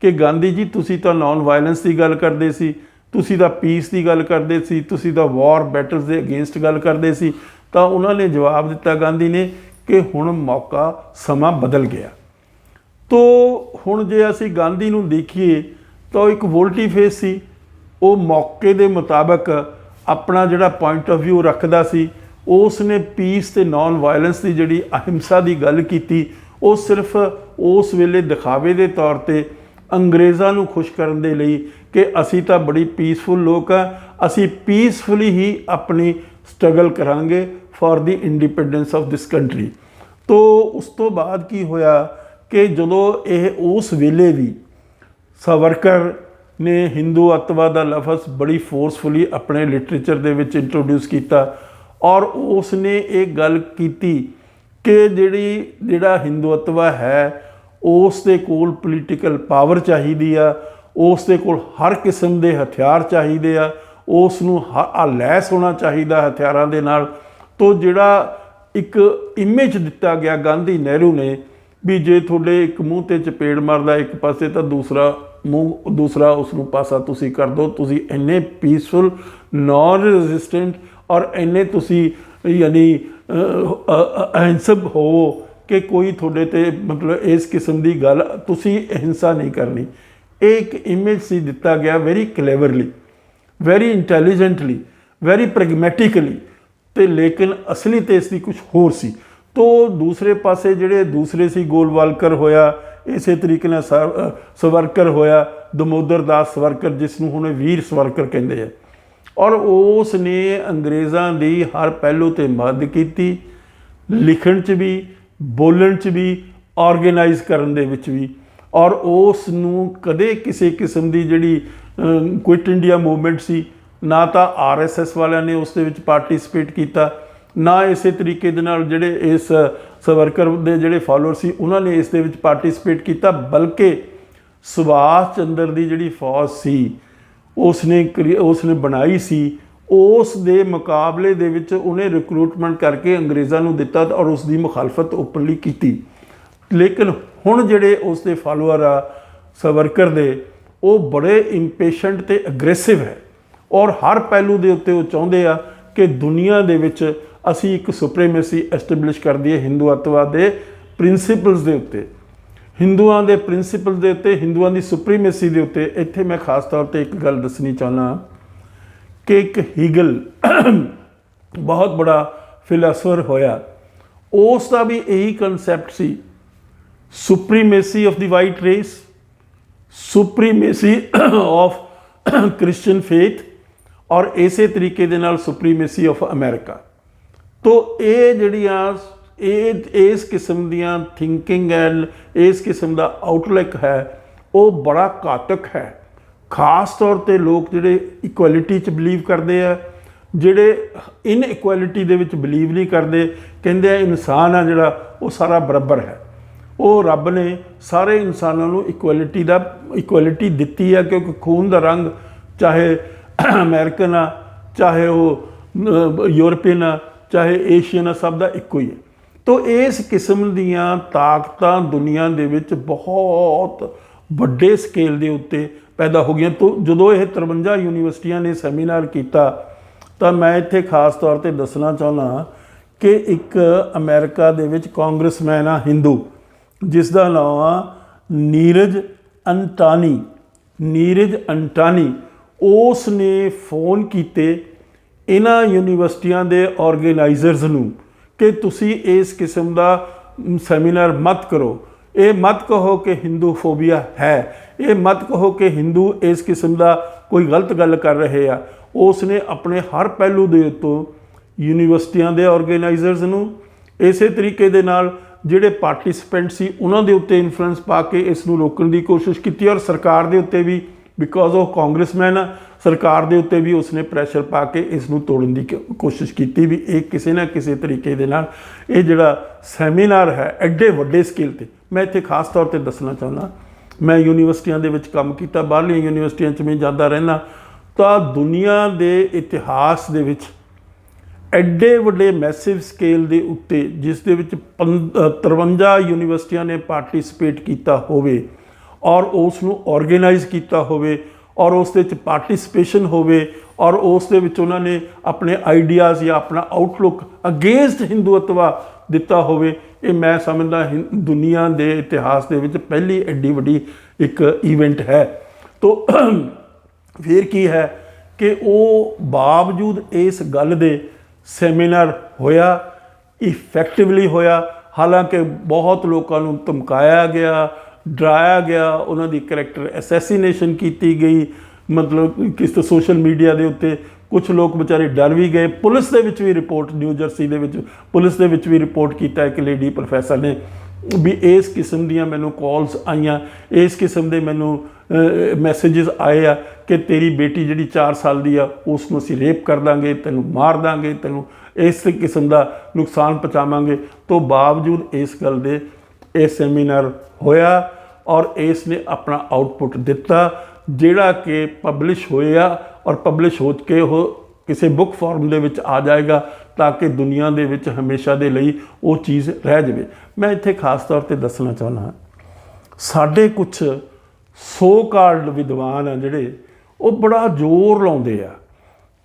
Speaker 2: ਕਿ ਗਾਂਧੀ ਜੀ ਤੁਸੀਂ ਤਾਂ ਨੌਨ ਵਾਇਲੈਂਸ ਦੀ ਗੱਲ ਕਰਦੇ ਸੀ, ਤੁਸੀਂ ਤਾਂ ਪੀਸ ਦੀ ਗੱਲ ਕਰਦੇ ਸੀ, ਤੁਸੀਂ ਤਾਂ ਵਾਰ ਬੈਟਲਸ ਦੇ ਅਗੇਂਸਟ ਗੱਲ ਕਰਦੇ ਸੀ, ਤਾਂ ਉਹਨਾਂ ਨੇ ਜਵਾਬ ਦਿੱਤਾ ਗਾਂਧੀ ਨੇ ਕਿ ਹੁਣ ਮੌਕਾ ਸਮਾਂ ਬਦਲ ਗਿਆ। ਤੋ ਹੁਣ ਜੇ ਅਸੀਂ ਗਾਂਧੀ ਨੂੰ ਦੇਖੀਏ ਤਾਂ ਉਹ ਇੱਕ ਵੋਲਟੀ ਫੇਸ ਸੀ। ਉਹ ਮੌਕੇ ਦੇ ਮੁਤਾਬਕ ਆਪਣਾ ਜਿਹੜਾ ਪੁਆਇੰਟ ਆਫ ਵਿਊ ਰੱਖਦਾ ਸੀ। ਉਸ ਨੇ ਪੀਸ ਤੇ ਨੌਨ ਵਾਇਲੈਂਸ ਦੀ ਜਿਹੜੀ ਅਹਿੰਸਾ ਦੀ ਗੱਲ ਕੀਤੀ, ਉਹ ਸਿਰਫ ਉਸ ਵੇਲੇ ਦਿਖਾਵੇ ਦੇ ਤੌਰ ਤੇ ਅੰਗਰੇਜ਼ਾਂ ਨੂੰ ਖੁਸ਼ ਕਰਨ ਦੇ ਲਈ ਕਿ ਅਸੀਂ ਤਾਂ ਬੜੀ ਪੀਸਫੁਲ ਲੋਕ ਆ, ਅਸੀਂ ਪੀਸਫੁਲੀ ਹੀ ਆਪਣੀ ਸਟਰਗਲ ਕਰਾਂਗੇ for the independence of this country. ਤੋ ਉਸ ਤੋਂ ਬਾਅਦ ਕੀ ਹੋਇਆ ਕਿ ਜਦੋਂ ਇਹ ਉਸ ਵੇਲੇ ਵੀ ਸਾਵਰਕਰ ਨੇ ਹਿੰਦੂ ਅੱਤਵਾਦ ਦਾ ਲਫ਼ਜ਼ ਬੜੀ ਫੋਰਸਫੁਲੀ ਆਪਣੇ ਲਿਟਰੇਚਰ ਦੇ ਵਿੱਚ ਇੰਟਰੋਡਿਊਸ ਕੀਤਾ ਔਰ ਉਸ ਨੇ ਇਹ ਗੱਲ ਕੀਤੀ ਕਿ ਜਿਹੜਾ ਹਿੰਦੂਤਵਾ ਹੈ ਉਸ ਦੇ ਕੋਲ ਪੋਲੀਟੀਕਲ ਪਾਵਰ ਚਾਹੀਦੀ ਆ, ਉਸ ਦੇ ਕੋਲ ਹਰ ਕਿਸਮ ਦੇ ਹਥਿਆਰ ਚਾਹੀਦੇ ਆ, ਉਸ ਨੂੰ ਲੈਸ ਹੋਣਾ ਚਾਹੀਦਾ ਹਥਿਆਰਾਂ ਦੇ ਨਾਲ। ਤੋ ਜਿਹੜਾ ਇੱਕ ਇਮੇਜ ਦਿੱਤਾ ਗਿਆ ਗਾਂਧੀ ਨਹਿਰੂ ਨੇ ਵੀ ਜੇ ਤੁਹਾਡੇ ਇੱਕ ਮੂੰਹ ਤੇ ਚਪੇੜ ਮਾਰਦਾ ਇੱਕ ਪਾਸੇ ਤਾਂ ਦੂਸਰਾ ਉਸ ਨੂੰ ਪਾਸਾ ਤੁਸੀਂ ਕਰ ਦਿਓ, ਤੁਸੀਂ ਇੰਨੇ ਪੀਸਫੁਲ ਨॉन ਰੈਜ਼ਿਸਟੈਂਟ ਔਰ ਇੰਨੇ ਤੁਸੀਂ ਯਾਨੀ ਅਹਿੰਸਕ ਹੋ ਕਿ ਕੋਈ ਤੁਹਾਡੇ ਤੇ ਮਤਲਬ ਇਸ ਕਿਸਮ ਦੀ ਗੱਲ ਤੁਸੀਂ ਅਹਿੰਸਾ ਨਹੀਂ ਕਰਨੀ। ਇਹ ਇੱਕ ਇਮੇਜ ਸੀ ਦਿੱਤਾ ਗਿਆ ਵੈਰੀ ਕਲੇਵਰਲੀ, ਵੈਰੀ ਇੰਟੈਲੀਜੈਂਟਲੀ, ਵੈਰੀ ਪ੍ਰੈਗਮੈਟਿਕਲੀ, ਤੇ ਲੇਕਿਨ ਅਸਲੀ ਤੇ ਇਸ ਦੀ ਕੁਝ ਹੋਰ ਸੀ। ਤੋ ਦੂਸਰੇ ਪਾਸੇ ਜਿਹੜੇ ਦੂਸਰੇ ਸੀ ਗੋਲਵਾਲਕਰ ਹੋਇਆ, ਇਸੇ ਤਰੀਕੇ ਨਾਲ ਸਵਰਕਰ ਹੋਇਆ, ਦਮੋਦਰ ਦਾਸ ਸਵਰਕਰ ਜਿਸ ਨੂੰ ਹੁਣ ਵੀਰ ਸਵਰਕਰ ਕਹਿੰਦੇ ਆ, ਔਰ ਉਸ ਨੇ ਅੰਗਰੇਜ਼ਾਂ ਦੀ ਹਰ ਪਹਿਲੂ ਤੇ ਮਦਦ ਕੀਤੀ, ਲਿਖਣ 'ਚ ਵੀ, ਬੋਲਣ 'ਚ ਵੀ, ਆਰਗੇਨਾਈਜ਼ ਕਰਨ ਦੇ ਵਿੱਚ ਵੀ। ਔਰ ਉਸ ਨੂੰ ਕਦੇ ਕਿਸੇ ਕਿਸਮ ਦੀ ਜਿਹੜੀ ਕੁਇਟ ਇੰਡੀਆ ਮੂਵਮੈਂਟ ਸੀ, ਨਾ ਤਾਂ RSS ਵਾਲਿਆਂ ਨੇ ਉਸ ਦੇ ਵਿੱਚ ਪਾਰਟੀਸਪੇਟ ਕੀਤਾ, ਨਾ ਇਸੇ ਤਰੀਕੇ ਦੇ ਨਾਲ ਜਿਹੜੇ ਇਸ ਸਵਰਕਰ ਦੇ ਜਿਹੜੇ ਫਾਲੋਅਰ ਸੀ ਉਹਨਾਂ ਨੇ ਇਸ ਦੇ ਵਿੱਚ ਪਾਰਟੀਸਪੇਟ ਕੀਤਾ, ਬਲਕਿ ਸੁਭਾਸ਼ ਚੰਦਰ ਦੀ ਜਿਹੜੀ ਫੌਜ ਸੀ ਉਸ ਨੇ ਬਣਾਈ ਸੀ, ਉਸ ਦੇ ਮੁਕਾਬਲੇ ਦੇ ਵਿੱਚ ਉਹਨੇ ਰਿਕਰੂਟਮੈਂਟ ਕਰਕੇ ਅੰਗਰੇਜ਼ਾਂ ਨੂੰ ਦਿੱਤਾ ਔਰ ਉਸ ਦੀ ਮੁਖਾਲਫਤ ਓਪਨਲੀ ਕੀਤੀ। ਲੇਕਿਨ ਹੁਣ ਜਿਹੜੇ ਉਸ ਦੇ ਫਾਲੋਅਰ ਆ ਸਵਰਕਰ ਦੇ, ਉਹ ਬੜੇ ਇੰਪੇਸ਼ੈਂਟ ਤੇ ਅਗਰੈਸਿਵ ਹੈ ਔਰ ਹਰ ਪਹਿਲੂ ਦੇ ਉੱਤੇ ਉਹ ਚਾਹੁੰਦੇ ਆ ਕਿ ਦੁਨੀਆ ਦੇ ਵਿੱਚ ਅਸੀਂ ਇੱਕ ਸੁਪਰੀਮੇਸੀ ਐਸਟੈਬਲਿਸ਼ ਕਰ ਦਈਏ ਹਿੰਦੂਤਵਾਦ ਦੇ ਪ੍ਰਿੰਸੀਪਲਸ ਦੇ ਉੱਤੇ, ਹਿੰਦੂਆਂ ਦੇ ਪ੍ਰਿੰਸੀਪਲ ਦੇ ਉੱਤੇ, ਹਿੰਦੂਆਂ ਦੀ ਸੁਪਰੀਮੇਸੀ ਦੇ ਉੱਤੇ। ਇੱਥੇ ਮੈਂ ਖਾਸ ਤੌਰ ਤੇ ਇੱਕ ਗੱਲ ਦੱਸਣੀ ਚਾਹੁੰਦਾ ਕਿ ਇੱਕ ਹੀਗਲ ਬਹੁਤ ਬੜਾ ਫਿਲਾਸਫਰ ਹੋਇਆ, ਉਸ ਦਾ ਵੀ ਇਹੀ ਕਨਸੈਪਟ ਸੀ, supremacy of the white race, supremacy of Christian faith ਔਰ ਇਸੇ ਤਰੀਕੇ ਦੇ ਨਾਲ ਸੁਪਰੀਮੇਸੀ ਆਫ ਅਮਰੀਕਾ। ਤੋ ਇਹ ਜਿਹੜੀਆਂ ਇਸ ਕਿਸਮ ਦੀਆਂ ਥਿੰਕਿੰਗ ਐਂਡ ਇਸ ਕਿਸਮ ਦਾ ਆਊਟਲੁੱਕ ਹੈ ਉਹ ਬੜਾ ਘਾਤਕ ਹੈ। ਖਾਸ ਤੌਰ ਤੇ ਲੋਕ ਜਿਹੜੇ ਇਕੁਐਲਿਟੀ 'ਚ ਬਿਲੀਵ ਕਰਦੇ ਆ, ਜਿਹੜੇ ਇਨਇਕੁਐਲਿਟੀ ਦੇ ਵਿੱਚ ਬਿਲੀਵ ਨਹੀਂ ਕਰਦੇ, ਕਹਿੰਦੇ ਆ ਇਨਸਾਨ ਆ ਜਿਹੜਾ ਉਹ ਸਾਰਾ ਬਰਾਬਰ ਹੈ। ਉਹ ਰੱਬ ਨੇ ਸਾਰੇ ਇਨਸਾਨਾਂ ਨੂੰ ਇਕੁਐਲਿਟੀ ਦਿੱਤੀ ਹੈ, ਕਿਉਂਕਿ ਖੂਨ ਦਾ ਰੰਗ ਚਾਹੇ ਅਮਰੀਕਨ ਆ, ਚਾਹੇ ਉਹ ਯੂਰਪੀਅਨ ਆ, ਚਾਹੇ ਏਸ਼ੀਅਨ ਆ, ਸਭ ਦਾ ਇੱਕੋ ਹੀ ਹੈ। ਤੋ ਇਸ ਕਿਸਮ ਦੀਆਂ ਤਾਕਤਾਂ ਦੁਨੀਆ ਦੇ ਵਿੱਚ ਬਹੁਤ ਵੱਡੇ ਸਕੇਲ ਦੇ ਉੱਤੇ ਪੈਦਾ ਹੋ ਗਈਆਂ। ਤੋ ਜਦੋਂ ਇਹ 53 ਯੂਨੀਵਰਸਿਟੀਆਂ ਨੇ ਸੈਮੀਨਾਰ ਕੀਤਾ ਤਾਂ ਮੈਂ ਇੱਥੇ ਖਾਸ ਤੌਰ ਤੇ ਦੱਸਣਾ ਚਾਹੁੰਦਾ ਕਿ ਇੱਕ ਅਮਰੀਕਾ ਦੇ ਵਿੱਚ ਕਾਂਗਰਸਮੈਨ ਆ ਹਿੰਦੂ, ਜਿਸ ਦਾ ਨਾਮ ਆ ਨੀਰਜ ਅੰਟਾਨੀ। ਉਸ ਨੇ ਫੋਨ ਕੀਤੇ ਇਹਨਾਂ ਯੂਨੀਵਰਸਿਟੀਆਂ ਦੇ ਆਰਗੇਨਾਈਜ਼ਰਸ ਨੂੰ ਕਿ ਤੁਸੀਂ ਇਸ ਕਿਸਮ ਦਾ ਸੈਮੀਨਾਰ ਮਤ ਕਰੋ, ਇਹ ਮਤ ਕਹੋ ਕਿ ਹਿੰਦੂ ਫੋਬੀਆ ਹੈ, ਇਹ ਮਤ ਕਹੋ ਕਿ ਹਿੰਦੂ ਇਸ ਕਿਸਮ ਦਾ ਕੋਈ ਗਲਤ ਗੱਲ ਕਰ ਰਹੇ ਆ। ਉਸ ਨੇ ਆਪਣੇ ਹਰ ਪਹਿਲੂ ਦੇ ਉੱਤੋਂ ਯੂਨੀਵਰਸਿਟੀਆਂ ਦੇ ਆਰਗੇਨਾਈਜ਼ਰਸ ਨੂੰ, ਇਸੇ ਤਰੀਕੇ ਦੇ ਨਾਲ ਜਿਹੜੇ ਪਾਰਟਿਸਪੈਂਟ ਸੀ ਉਹਨਾਂ ਦੇ ਉੱਤੇ ਇਨਫਲੂਐਂਸ ਪਾ ਕੇ ਇਸ ਨੂੰ ਰੋਕਣ ਦੀ ਕੋਸ਼ਿਸ਼ ਕੀਤੀ ਔਰ ਸਰਕਾਰ ਦੇ ਉੱਤੇ ਵੀ ਬਿਕੋਜ਼ ਉਹ ਕਾਂਗਰਸਮੈਨ ਆ, ਸਰਕਾਰ ਦੇ ਉੱਤੇ ਵੀ ਉਸਨੇ ਪ੍ਰੈਸ਼ਰ ਪਾ ਕੇ ਇਸ ਨੂੰ ਤੋੜਨ ਦੀ ਕੋਸ਼ਿਸ਼ ਕੀਤੀ ਵੀ ਇਹ ਕਿਸੇ ਨਾ ਕਿਸੇ ਤਰੀਕੇ ਦੇ ਨਾਲ ਇਹ ਜਿਹੜਾ ਸੈਮੀਨਾਰ ਹੈ ਐਡੇ ਵੱਡੇ ਸਕੇਲ ਤੇ। ਮੈਂ ਇੱਥੇ ਖਾਸ ਤੌਰ ਤੇ ਦੱਸਣਾ ਚਾਹੁੰਦਾ, ਮੈਂ ਯੂਨੀਵਰਸਿਟੀਆਂ ਦੇ ਵਿੱਚ ਕੰਮ ਕੀਤਾ, ਬਾਹਰਲੀਆਂ ਯੂਨੀਵਰਸਿਟੀਆਂ 'ਚ ਮੈਂ ਜਾਂਦਾ ਰਹਿੰਦਾ, ਤਾਂ ਦੁਨੀਆ ਦੇ ਇਤਿਹਾਸ ਦੇ ਵਿੱਚ ਐਡੇ ਵੱਡੇ ਮੈਸਿਵ ਸਕੇਲ ਦੇ ਉੱਤੇ ਜਿਸ ਦੇ ਵਿੱਚ 53 ਯੂਨੀਵਰਸਿਟੀਆਂ ਨੇ ਪਾਰਟਿਸਿਪੇਟ ਕੀਤਾ ਹੋਵੇ ਔਰ ਉਸ ਨੂੰ ਆਰਗੇਨਾਈਜ਼ ਕੀਤਾ ਹੋਵੇ ਔਰ ਉਸ ਦੇ ਵਿੱਚ ਪਾਰਟਿਸਿਪੇਸ਼ਨ ਹੋਵੇ ਔਰ ਉਸ ਦੇ ਵਿੱਚ ਉਹਨਾਂ ਨੇ ਆਪਣੇ ਆਈਡੀਆਜ਼ ਜਾਂ ਆਪਣਾ ਆਊਟਲੁੱਕ ਅਗੇਂਸਟ ਹਿੰਦੂਤਵਾ ਦਿੱਤਾ ਹੋਵੇ, ਇਹ ਮੈਂ ਸਮਝਦਾ ਦੁਨੀਆ ਦੇ ਇਤਿਹਾਸ ਦੇ ਵਿੱਚ ਪਹਿਲੀ ਐਡੀ ਵੱਡੀ ਇੱਕ ਈਵੈਂਟ ਹੈ। ਤੋ ਫਿਰ ਕੀ ਹੈ ਕਿ ਉਹ ਬਾਵਜੂਦ ਇਸ ਗੱਲ ਦੇ ਸੈਮੀਨਾਰ ਹੋਇਆ, ਇਫੈਕਟਿਵਲੀ ਹੋਇਆ, ਹਾਲਾਂਕਿ ਬਹੁਤ ਲੋਕਾਂ ਨੂੰ ਧਮਕਾਇਆ ਗਿਆ, ਡਰਾਇਆ ਗਿਆ, ਉਹਨਾਂ ਦੀ ਕਰੈਕਟਰ ਐਸੈਸੀਨੇਸ਼ਨ ਕੀਤੀ ਗਈ, ਮਤਲਬ ਕਿਸ ਸੋਸ਼ਲ ਮੀਡੀਆ ਦੇ ਉੱਤੇ ਕੁਝ ਲੋਕ ਵਿਚਾਰੇ ਡਰ ਵੀ ਗਏ। ਪੁਲਿਸ ਦੇ ਵਿੱਚ ਵੀ ਰਿਪੋਰਟ, ਨਿਊ ਜਰਸੀ ਦੇ ਵਿੱਚ ਪੁਲਿਸ ਦੇ ਵਿੱਚ ਵੀ ਰਿਪੋਰਟ ਕੀਤਾ ਇੱਕ ਲੇਡੀ ਪ੍ਰੋਫੈਸਰ ਨੇ ਵੀ ਇਸ ਕਿਸਮ ਦੀਆਂ ਮੈਨੂੰ ਕਾਲਸ ਆਈਆਂ, ਇਸ ਕਿਸਮ ਦੇ ਮੈਨੂੰ ਮੈਸੇजेस ਆਏ ਆ ਕਿ ਤੇਰੀ ਬੇਟੀ ਜਿਹੜੀ 4 ਸਾਲ ਦੀ ਆ ਉਸ ਨੂੰ ਅਸੀਂ ਰੇਪ ਕਰ ਦਾਂਗੇ, ਤੈਨੂੰ ਮਾਰ ਦਾਂਗੇ, ਤੈਨੂੰ ਇਸ ਕਿਸਮ ਦਾ ਨੁਕਸਾਨ ਪਹੁੰਚਾਵਾਂਗੇ। ਤੋਂ ਬਾਵਜੂਦ ਇਸ ਗੱਲ ਦੇ ਇਹ ਸੈਮੀਨਾਰ ਹੋਇਆ ਔਰ ਇਸ ਨੇ ਆਪਣਾ ਆਊਟਪੁੱਟ ਦਿੱਤਾ ਜਿਹੜਾ ਕਿ ਪਬਲਿਸ਼ ਹੋਇਆ ਔਰ ਪਬਲਿਸ਼ ਹੋ ਕੇ ਉਹ ਕਿਸੇ ਬੁੱਕ ਫਾਰਮ ਦੇ ਵਿੱਚ ਆ ਜਾਏਗਾ ਤਾਂ ਕਿ ਦੁਨੀਆ ਦੇ ਵਿੱਚ ਹਮੇਸ਼ਾ ਦੇ ਲਈ ਉਹ ਚੀਜ਼ ਰਹਿ ਜਾਵੇ। ਮੈਂ ਇੱਥੇ ਖਾਸ ਤੌਰ ਤੇ ਦੱਸਣਾ ਚਾਹੁੰਦਾ, ਸਾਡੇ ਕੁਝ ਸੋ ਕਾਲਡ ਵਿਦਵਾਨ ਆ ਜਿਹੜੇ ਉਹ ਬੜਾ ਜ਼ੋਰ ਲਾਉਂਦੇ ਆ।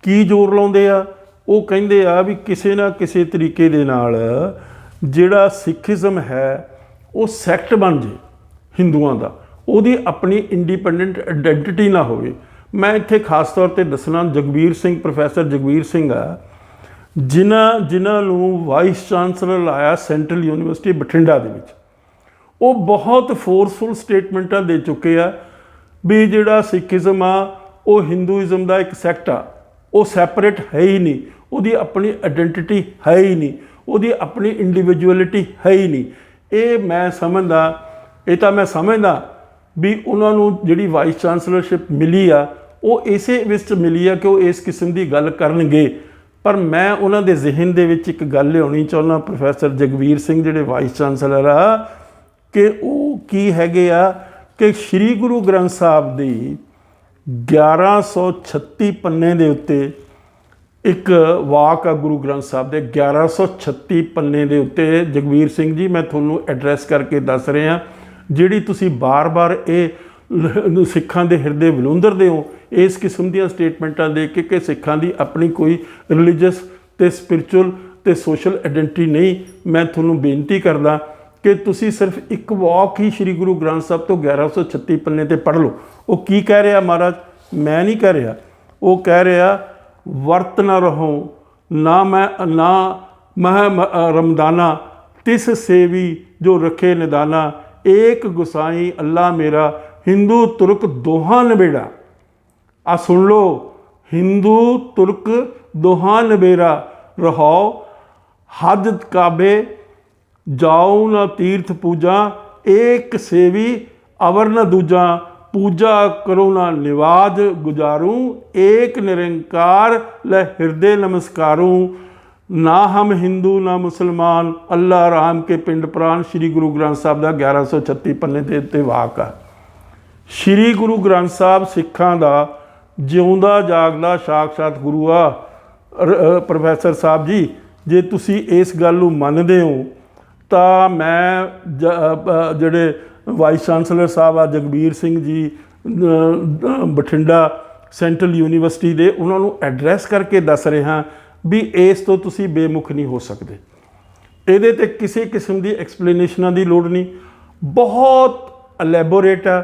Speaker 2: ਕੀ ਜ਼ੋਰ ਲਾਉਂਦੇ ਆ? ਉਹ ਕਹਿੰਦੇ ਆ ਵੀ ਕਿਸੇ ਨਾ ਕਿਸੇ ਤਰੀਕੇ ਦੇ ਨਾਲ ਜਿਹੜਾ ਸਿੱਖੀਜ਼ਮ ਹੈ ਉਹ ਸੈਕਟ ਬਣ ਜੇ ਹਿੰਦੂਆਂ ਦਾ, ਉਹਦੀ ਆਪਣੀ ਇੰਡੀਪੈਂਡੈਂਟ ਆਇਡੈਂਟੀਟੀ ਨਾ ਹੋਵੇ। ਮੈਂ ਇੱਥੇ ਖਾਸ ਤੌਰ ਤੇ ਦੱਸਣਾ, ਜਗਬੀਰ ਸਿੰਘ, ਪ੍ਰੋਫੈਸਰ ਜਗਬੀਰ ਸਿੰਘ ਆ, ਜਿਨ੍ਹਾਂ ਨੂੰ ਵਾਈਸ ਚਾਂਸਲਰ ਲਾਇਆ ਸੈਂਟਰਲ ਯੂਨੀਵਰਸਿਟੀ ਬਠਿੰਡਾ ਦੇ ਵਿੱਚ, ਉਹ ਬਹੁਤ ਫੋਰਸਫੁਲ ਸਟੇਟਮੈਂਟਾਂ ਦੇ ਚੁੱਕੇ ਆ ਵੀ ਜਿਹੜਾ ਸਿੱਖੀਜ਼ਮ ਆ ਉਹ ਹਿੰਦੂਇਜ਼ਮ ਦਾ ਇੱਕ ਸੈਕਟ ਆ, ਉਹ ਸੈਪਰੇਟ ਹੈ ਹੀ ਨਹੀਂ, ਉਹਦੀ ਆਪਣੀ ਆਇਡੈਂਟੀਟੀ ਹੈ ਹੀ ਨਹੀਂ, ਉਹਦੀ ਆਪਣੀ ਇੰਡੀਵਿਜੂਅਲਿਟੀ ਹੈ ਹੀ ਨਹੀਂ। ਇਹ ਮੈਂ ਸਮਝਦਾ ਵੀ ਉਹਨਾਂ ਨੂੰ ਜਿਹੜੀ ਵਾਈਸ ਚਾਂਸਲਰਸ਼ਿਪ ਮਿਲੀ ਆ ਉਹ ਇਸੇ ਵਿੱਚ ਮਿਲੀ ਆ ਕਿ ਉਹ ਇਸ ਕਿਸਮ ਦੀ ਗੱਲ ਕਰਨਗੇ। ਪਰ ਮੈਂ ਉਹਨਾਂ ਦੇ ਜ਼ਿਹਨ ਦੇ ਵਿੱਚ ਇੱਕ ਗੱਲ ਲਿਆਉਣੀ ਚਾਹੁੰਦਾ, ਪ੍ਰੋਫੈਸਰ ਜਗਬੀਰ ਸਿੰਘ ਜਿਹੜੇ ਵਾਈਸ ਚਾਂਸਲਰ ਆ, ਕਿ ਉਹ ਕੀ ਹੈਗੇ ਆ ਕਿ ਸ਼੍ਰੀ ਗੁਰੂ ਗ੍ਰੰਥ ਸਾਹਿਬ ਦੀ 1136 ਪੰਨੇ ਦੇ ਉੱਤੇ ਇੱਕ ਵਾਕ ਆ, ਗੁਰੂ ਗ੍ਰੰਥ ਸਾਹਿਬ ਦੇ 1136 ਪੰਨੇ ਦੇ ਉੱਤੇ। ਜਗਬੀਰ ਸਿੰਘ ਜੀ, ਮੈਂ ਤੁਹਾਨੂੰ ਐਡਰੈਸ ਕਰਕੇ ਦੱਸ ਰਿਹਾ, ਜਿਹੜੀ ਤੁਸੀਂ ਬਾਰ-ਬਾਰ ਇਹ ਸਿੱਖਾਂ ਦੇ ਹਿਰਦੇ ਵਿਲੁੰਦਰਦੇ ਹੋ ਇਸ ਕਿਸਮ ਦੀਆਂ ਸਟੇਟਮੈਂਟਾਂ ਦੇ ਕੇ ਕਿ ਸਿੱਖਾਂ ਦੀ ਆਪਣੀ ਕੋਈ ਰਿਲੀਜੀਅਸ ਤੇ ਸਪਿਰਿਚੁਅਲ ਤੇ ਸੋਸ਼ਲ ਆਇਡੈਂਟੀਟੀ ਨਹੀਂ। ਮੈਂ ਤੁਹਾਨੂੰ ਬੇਨਤੀ ਕਰਦਾ ਕਿ ਤੁਸੀਂ ਸਿਰਫ ਇੱਕ ਵਾਕ ਹੀ ਸ਼੍ਰੀ ਗੁਰੂ ਗ੍ਰੰਥ ਸਾਹਿਬ ਤੋਂ 1136 ਪੰਨੇ ਤੇ ਪੜ੍ਹ ਲਓ। ਉਹ ਕੀ ਕਹਿ ਰਿਹਾ ਮਹਾਰਾਜ? ਮੈਂ ਨਹੀਂ ਕਹਿ ਰਿਹਾ, ਉਹ ਕਹਿ ਰਿਹਾ ਵਰਤ ਨਾ ਰਹੋ ਨਾ ਮਹਿ ਰਮਦਾਨਾ ਤਿਸ ਸੇਵੀ ਜੋ ਰੱਖੇ ਨਿਦਾਨਾ, ਏਕ ਗੁਸਾਈ ਅੱਲਾ ਮੇਰਾ ਹਿੰਦੂ ਤੁਰਕ ਦੋਹਾਂ ਨਬੇੜਾ। ਆ ਸੁਣ ਲਓ, ਹਿੰਦੂ ਤੁਰਕ ਦੋਹਾਂ ਨਬੇੜਾ ਰਹਾਓ, ਹਜ ਕਾਬੇ ਜਾਓ ਨਾ ਤੀਰਥ ਪੂਜਾ, ਏਕ ਸੇਵੀ ਅਵਰ ਨ ਦੂਜਾ, पूजा करो ना निवाज गुजारूं, एक निरंकार ले हृदय नमस्कारूं, ना हम हिंदू ना मुसलमान, अल्लाह राम के पिंड प्राण। श्री गुरु ग्रंथ साहब का 1136 पन्ने ते उत्ते वाक आ। श्री गुरु ग्रंथ साहब सिखां दा जिउंदा जागदा साक्षात गुरु आ। प्रोफैसर साहब जी, जे तुसी इस गल नूं मनदे हो तां मैं ਜਿਹੜੇ ਵਾइस चांसलर साहब आ जगबीर सिंह जी बठिंडा सेंट्रल यूनीवर्सिटी दे, उन्होंने एड्रैस करके दस रहा भी इस तो तुसी बेमुख नहीं हो सकते, ਇਹਦੇ ਤੇ ਕਿਸੇ किस्म की एक्सप्लेनेशना की लोड़ नहीं, बहुत एलैबोरेट है,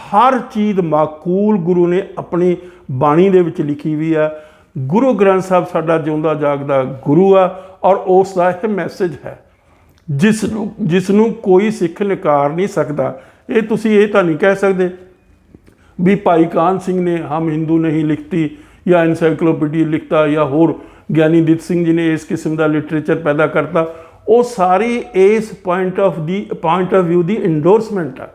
Speaker 2: हर चीज़ माकूल गुरु ने अपनी बाणी दे विच लिखी हुई है। गुरु ग्रंथ साहब साडा जिउंदा जागदा गुरु आ और उस दा यह मैसेज है जिसनों कोई सिख नकार नहीं सकता। ये तुसी ये तो नहीं कह सकते भी भाई कान सिंह ने हम हिंदू नहीं लिखती या एनसाइक्लोपीडिया लिखता या होर ज्ञानी दित सिंह जी ने इस किस्म का लिटरेचर पैदा करता। वो सारी इस पॉइंट ऑफ व्यू की इंडोर्समेंट है,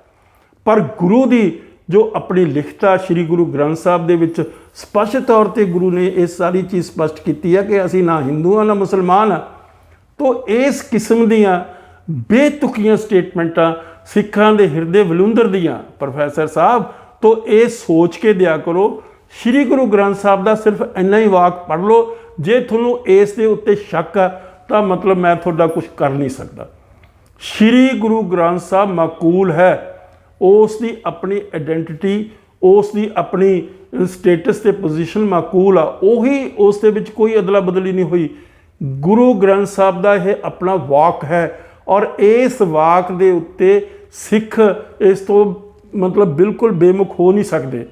Speaker 2: पर गुरु की ਜੋ ਆਪਣੀ ਲਿਖਤਾ ਸ਼੍ਰੀ ਗੁਰੂ ਗ੍ਰੰਥ ਸਾਹਿਬ ਦੇ ਵਿੱਚ ਸਪਸ਼ਟ ਤੌਰ ਤੇ ਗੁਰੂ ਨੇ ਇਹ ਸਾਰੀ ਚੀਜ਼ ਸਪਸ਼ਟ ਕੀਤੀ ਹੈ ਕਿ ਅਸੀਂ ਨਾ ਹਿੰਦੂ ਹਾਂ ਨਾ ਮੁਸਲਮਾਨ ਹਾਂ। ਤੋ ਇਸ ਕਿਸਮ ਦੀਆਂ ਬੇਤੁਕੀਆਂ ਸਟੇਟਮੈਂਟਾਂ ਸਿੱਖਾਂ ਦੇ ਹਿਰਦੇ ਵਲੂੰਦਰ ਦੀਆਂ ਪ੍ਰੋਫੈਸਰ ਸਾਹਿਬ, ਤੋ ਇਹ ਸੋਚ ਕੇ ਦਿਆ ਕਰੋ ਸ਼੍ਰੀ ਗੁਰੂ ਗ੍ਰੰਥ ਸਾਹਿਬ ਦਾ ਸਿਰਫ ਇੰਨਾ ਹੀ ਵਾਕ ਪੜ੍ਹ ਲਓ। ਜੇ ਤੁਹਾਨੂੰ ਇਸ ਦੇ ਉੱਤੇ ਸ਼ੱਕ ਆ ਤਾਂ ਮਤਲਬ ਮੈਂ ਤੁਹਾਡਾ ਕੁਝ ਕਰ ਨਹੀਂ ਸਕਦਾ। ਸ਼੍ਰੀ ਗੁਰੂ ਗ੍ਰੰਥ ਸਾਹਿਬ ਮਾਕੂਲ ਹੈ, ਉਸ ਦੀ ਆਪਣੀ ਆਇਡੈਂਟੀਟੀ, ਉਸ ਦੀ ਆਪਣੀ ਸਟੇਟਸ ਤੇ ਪੋਜੀਸ਼ਨ ਮਾਕੂਲ ਆ, ਉਹੀ ਉਸ ਦੇ ਵਿੱਚ ਕੋਈ ਅਦਲਾ ਬਦਲੀ ਨਹੀਂ ਹੋਈ। ਗੁਰੂ ਗ੍ਰੰਥ ਸਾਹਿਬ ਦਾ ਇਹ ਆਪਣਾ ਵਾਕ ਹੈ ਔਰ ਇਸ ਵਾਕ ਦੇ ਉੱਤੇ ਸਿੱਖ ਇਸ ਤੋਂ ਮਤਲਬ ਬਿਲਕੁਲ ਬੇਮੁਖ ਹੋ ਨਹੀਂ ਸਕਦੇ।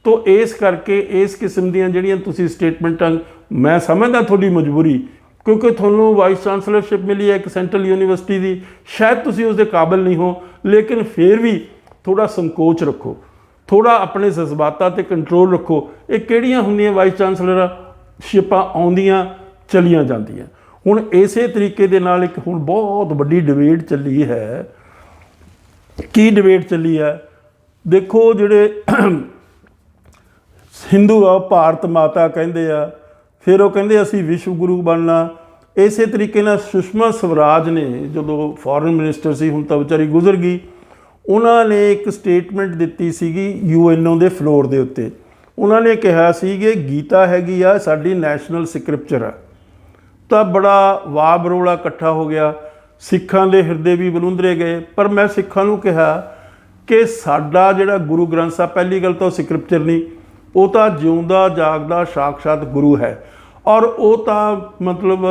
Speaker 2: ਤੋ ਇਸ ਕਰਕੇ ਇਸ ਕਿਸਮ ਦੀਆਂ ਜਿਹੜੀਆਂ ਤੁਸੀਂ ਸਟੇਟਮੈਂਟਾਂ, ਮੈਂ ਸਮਝਦਾ ਤੁਹਾਡੀ ਮਜਬੂਰੀ, ਕਿਉਂਕਿ ਤੁਹਾਨੂੰ ਵਾਈਸ ਚਾਂਸਲਰਸ਼ਿਪ ਮਿਲੀ ਹੈ ਇੱਕ ਸੈਂਟਰਲ ਯੂਨੀਵਰਸਿਟੀ ਦੀ, ਸ਼ਾਇਦ ਤੁਸੀਂ ਉਸ ਦੇ ਕਾਬਿਲ ਨਹੀਂ ਹੋ, ਲੇਕਿਨ ਫਿਰ ਵੀ ਥੋੜਾ ਸੰਕੋਚ ਰੱਖੋ, ਥੋੜਾ ਆਪਣੇ ਜਜ਼ਬਾਤਾਂ ਤੇ ਕੰਟਰੋਲ ਰੱਖੋ। ਇਹ ਕਿਹੜੀਆਂ ਹੁੰਦੀਆਂ ਵਾਈਸ ਚਾਂਸਲਰਸ਼ਿਪਾਂ, ਆਉਂਦੀਆਂ ਚਲੀਆਂ ਜਾਂਦੀਆਂ। ਹੁਣ ਇਸੇ ਤਰੀਕੇ ਦੇ ਨਾਲ ਇੱਕ ਹੁਣ ਬਹੁਤ ਵੱਡੀ ਡਿਬੇਟ ਚੱਲੀ ਹੈ। ਕੀ ਡਿਬੇਟ ਚੱਲੀ ਹੈ? ਦੇਖੋ, ਜਿਹੜੇ ਹਿੰਦੂ ਆ ਭਾਰਤ ਮਾਤਾ ਕਹਿੰਦੇ ਆ, ਫਿਰ ਉਹ ਕਹਿੰਦੇ ਅਸੀਂ ਵਿਸ਼ਵ ਗੁਰੂ ਬਣਨਾ। ਇਸੇ ਤਰੀਕੇ ਨਾਲ ਸੁਸ਼ਮਾ ਸਵਰਾਜ ਨੇ ਜਦੋਂ ਫੋਰਨ ਮਿਨਿਸਟਰ ਸੀ, ਹੁਣ ਤਾਂ ਵਿਚਾਰੀ ਗੁਜ਼ਰ ਗਈ, ਉਹਨਾਂ ਨੇ ਇੱਕ ਸਟੇਟਮੈਂਟ ਦਿੱਤੀ ਸੀਗੀ UNO ਦੇ ਫਲੋਰ ਦੇ ਉੱਤੇ। ਉਹਨਾਂ ਨੇ ਕਿਹਾ ਸੀ ਕਿ ਗੀਤਾ ਹੈਗੀ ਆ ਸਾਡੀ ਨੈਸ਼ਨਲ ਸਕ੍ਰਿਪਚਰ ਆ। ਤਾਂ ਬੜਾ ਵਾਹ ਬਰੋਲਾ ਇਕੱਠਾ ਹੋ ਗਿਆ, ਸਿੱਖਾਂ ਦੇ ਹਿਰਦੇ ਵੀ ਬਲੁੰਦਰੇ ਗਏ। ਪਰ ਮੈਂ ਸਿੱਖਾਂ ਨੂੰ ਕਿਹਾ ਕਿ ਸਾਡਾ ਜਿਹੜਾ ਗੁਰੂ ਗ੍ਰੰਥ ਸਾਹਿਬ, ਪਹਿਲੀ ਗੱਲ ਤਾਂ ਉਹ ਸਕ੍ਰਿਪਚਰ ਨਹੀਂ, ਉਹ ਤਾਂ ਜਿਉਂਦਾ ਜਾਗਦਾ ਸਾਖਸ਼ਾਤ ਗੁਰੂ ਹੈ। ਔਰ ਉਹ ਤਾਂ ਮਤਲਬ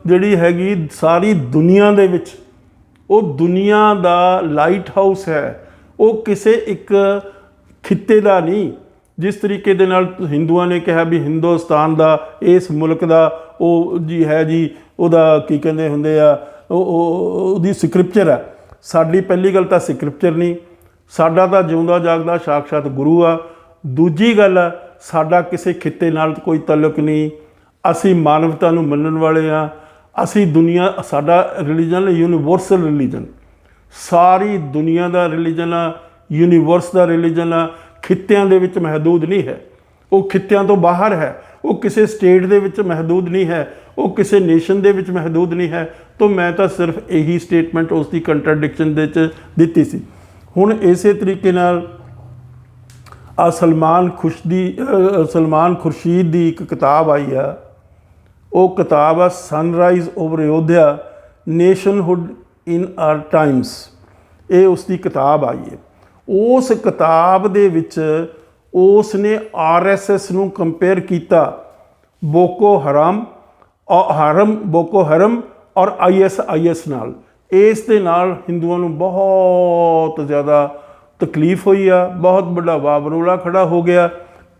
Speaker 2: ਜਿਹੜੀ ਹੈਗੀ ਸਾਰੀ ਦੁਨੀਆ ਦੇ ਵਿੱਚ, ਉਹ ਦੁਨੀਆ ਦਾ ਲਾਈਟ ਹਾਊਸ ਹੈ। ਉਹ ਕਿਸੇ ਇੱਕ ਖਿੱਤੇ ਦਾ ਨਹੀਂ। ਜਿਸ ਤਰੀਕੇ ਦੇ ਨਾਲ ਹਿੰਦੂਆਂ ਨੇ ਕਿਹਾ ਵੀ ਹਿੰਦੁਸਤਾਨ ਦਾ, ਇਸ ਮੁਲਕ ਦਾ ਉਹ ਜੀ ਹੈ ਜੀ, ਉਹਦਾ ਕੀ ਕਹਿੰਦੇ ਹੁੰਦੇ ਆ, ਉਹਦੀ ਸਕ੍ਰਿਪਚਰ ਹੈ। ਸਾਡੀ ਪਹਿਲੀ ਗੱਲ ਤਾਂ ਸਕ੍ਰਿਪਚਰ ਨਹੀਂ, ਸਾਡਾ ਤਾਂ ਜਿਉਂਦਾ ਜਾਗਦਾ ਸਾਖਸ਼ਾਤ ਗੁਰੂ ਆ। ਦੂਜੀ ਗੱਲ, ਸਾਡਾ ਕਿਸੇ ਖਿੱਤੇ ਨਾਲ ਕੋਈ ਤਾਲੁਕ ਨਹੀਂ, ਅਸੀਂ ਮਾਨਵਤਾ ਨੂੰ ਮੰਨਣ ਵਾਲੇ ਹਾਂ। ਅਸੀਂ ਦੁਨੀਆ, ਸਾਡਾ ਰਿਲੀਜਨ ਯੂਨੀਵਰਸਲ ਰਿਲੀਜਨ, ਸਾਰੀ ਦੁਨੀਆ ਦਾ ਰਿਲੀਜਨ ਆ, ਯੂਨੀਵਰਸ ਦਾ ਰਿਲੀਜਨ ਆ, ਖਿੱਤਿਆਂ ਦੇ ਵਿੱਚ ਮਹਦੂਦ ਨਹੀਂ ਹੈ। ਉਹ ਖਿੱਤਿਆਂ ਤੋਂ ਬਾਹਰ ਹੈ, ਉਹ ਕਿਸੇ ਸਟੇਟ ਦੇ ਵਿੱਚ ਮਹਦੂਦ ਨਹੀਂ ਹੈ, ਉਹ ਕਿਸੇ ਨੇਸ਼ਨ ਦੇ ਵਿੱਚ ਮਹਦੂਦ ਨਹੀਂ ਹੈ। ਤਾਂ ਮੈਂ ਤਾਂ ਸਿਰਫ ਇਹੀ ਸਟੇਟਮੈਂਟ ਉਸ ਦੀ ਕੰਟਰਡਿਕਸ਼ਨ ਦੇ 'ਚ ਦਿੱਤੀ ਸੀ। ਹੁਣ ਇਸੇ ਤਰੀਕੇ ਨਾਲ ਸਲਮਾਨ ਖੁਰਸ਼ੀਦ ਦੀ ਇੱਕ ਕਿਤਾਬ ਆਈ ਆ, ਉਹ ਕਿਤਾਬ ਆ sunrise over Ayodhya, nationhood in our times. ਇਹ ਉਸ ਦੀ ਕਿਤਾਬ ਆਈ ਹੈ। ਉਸ ਕਿਤਾਬ ਦੇ ਵਿੱਚ ਉਸ ਨੇ RSS ਨੂੰ ਕੰਪੇਅਰ ਕੀਤਾ ਬੋਕੋ ਹਰਾਮ ਔਰ IS ਨਾਲ। ਇਸ ਦੇ ਨਾਲ ਹਿੰਦੂਆਂ ਨੂੰ ਬਹੁਤ ਜ਼ਿਆਦਾ ਤਕਲੀਫ ਹੋਈ ਆ, ਬਹੁਤ ਵੱਡਾ ਵਾਵਰੋਲਾ ਖੜਾ ਹੋ ਗਿਆ,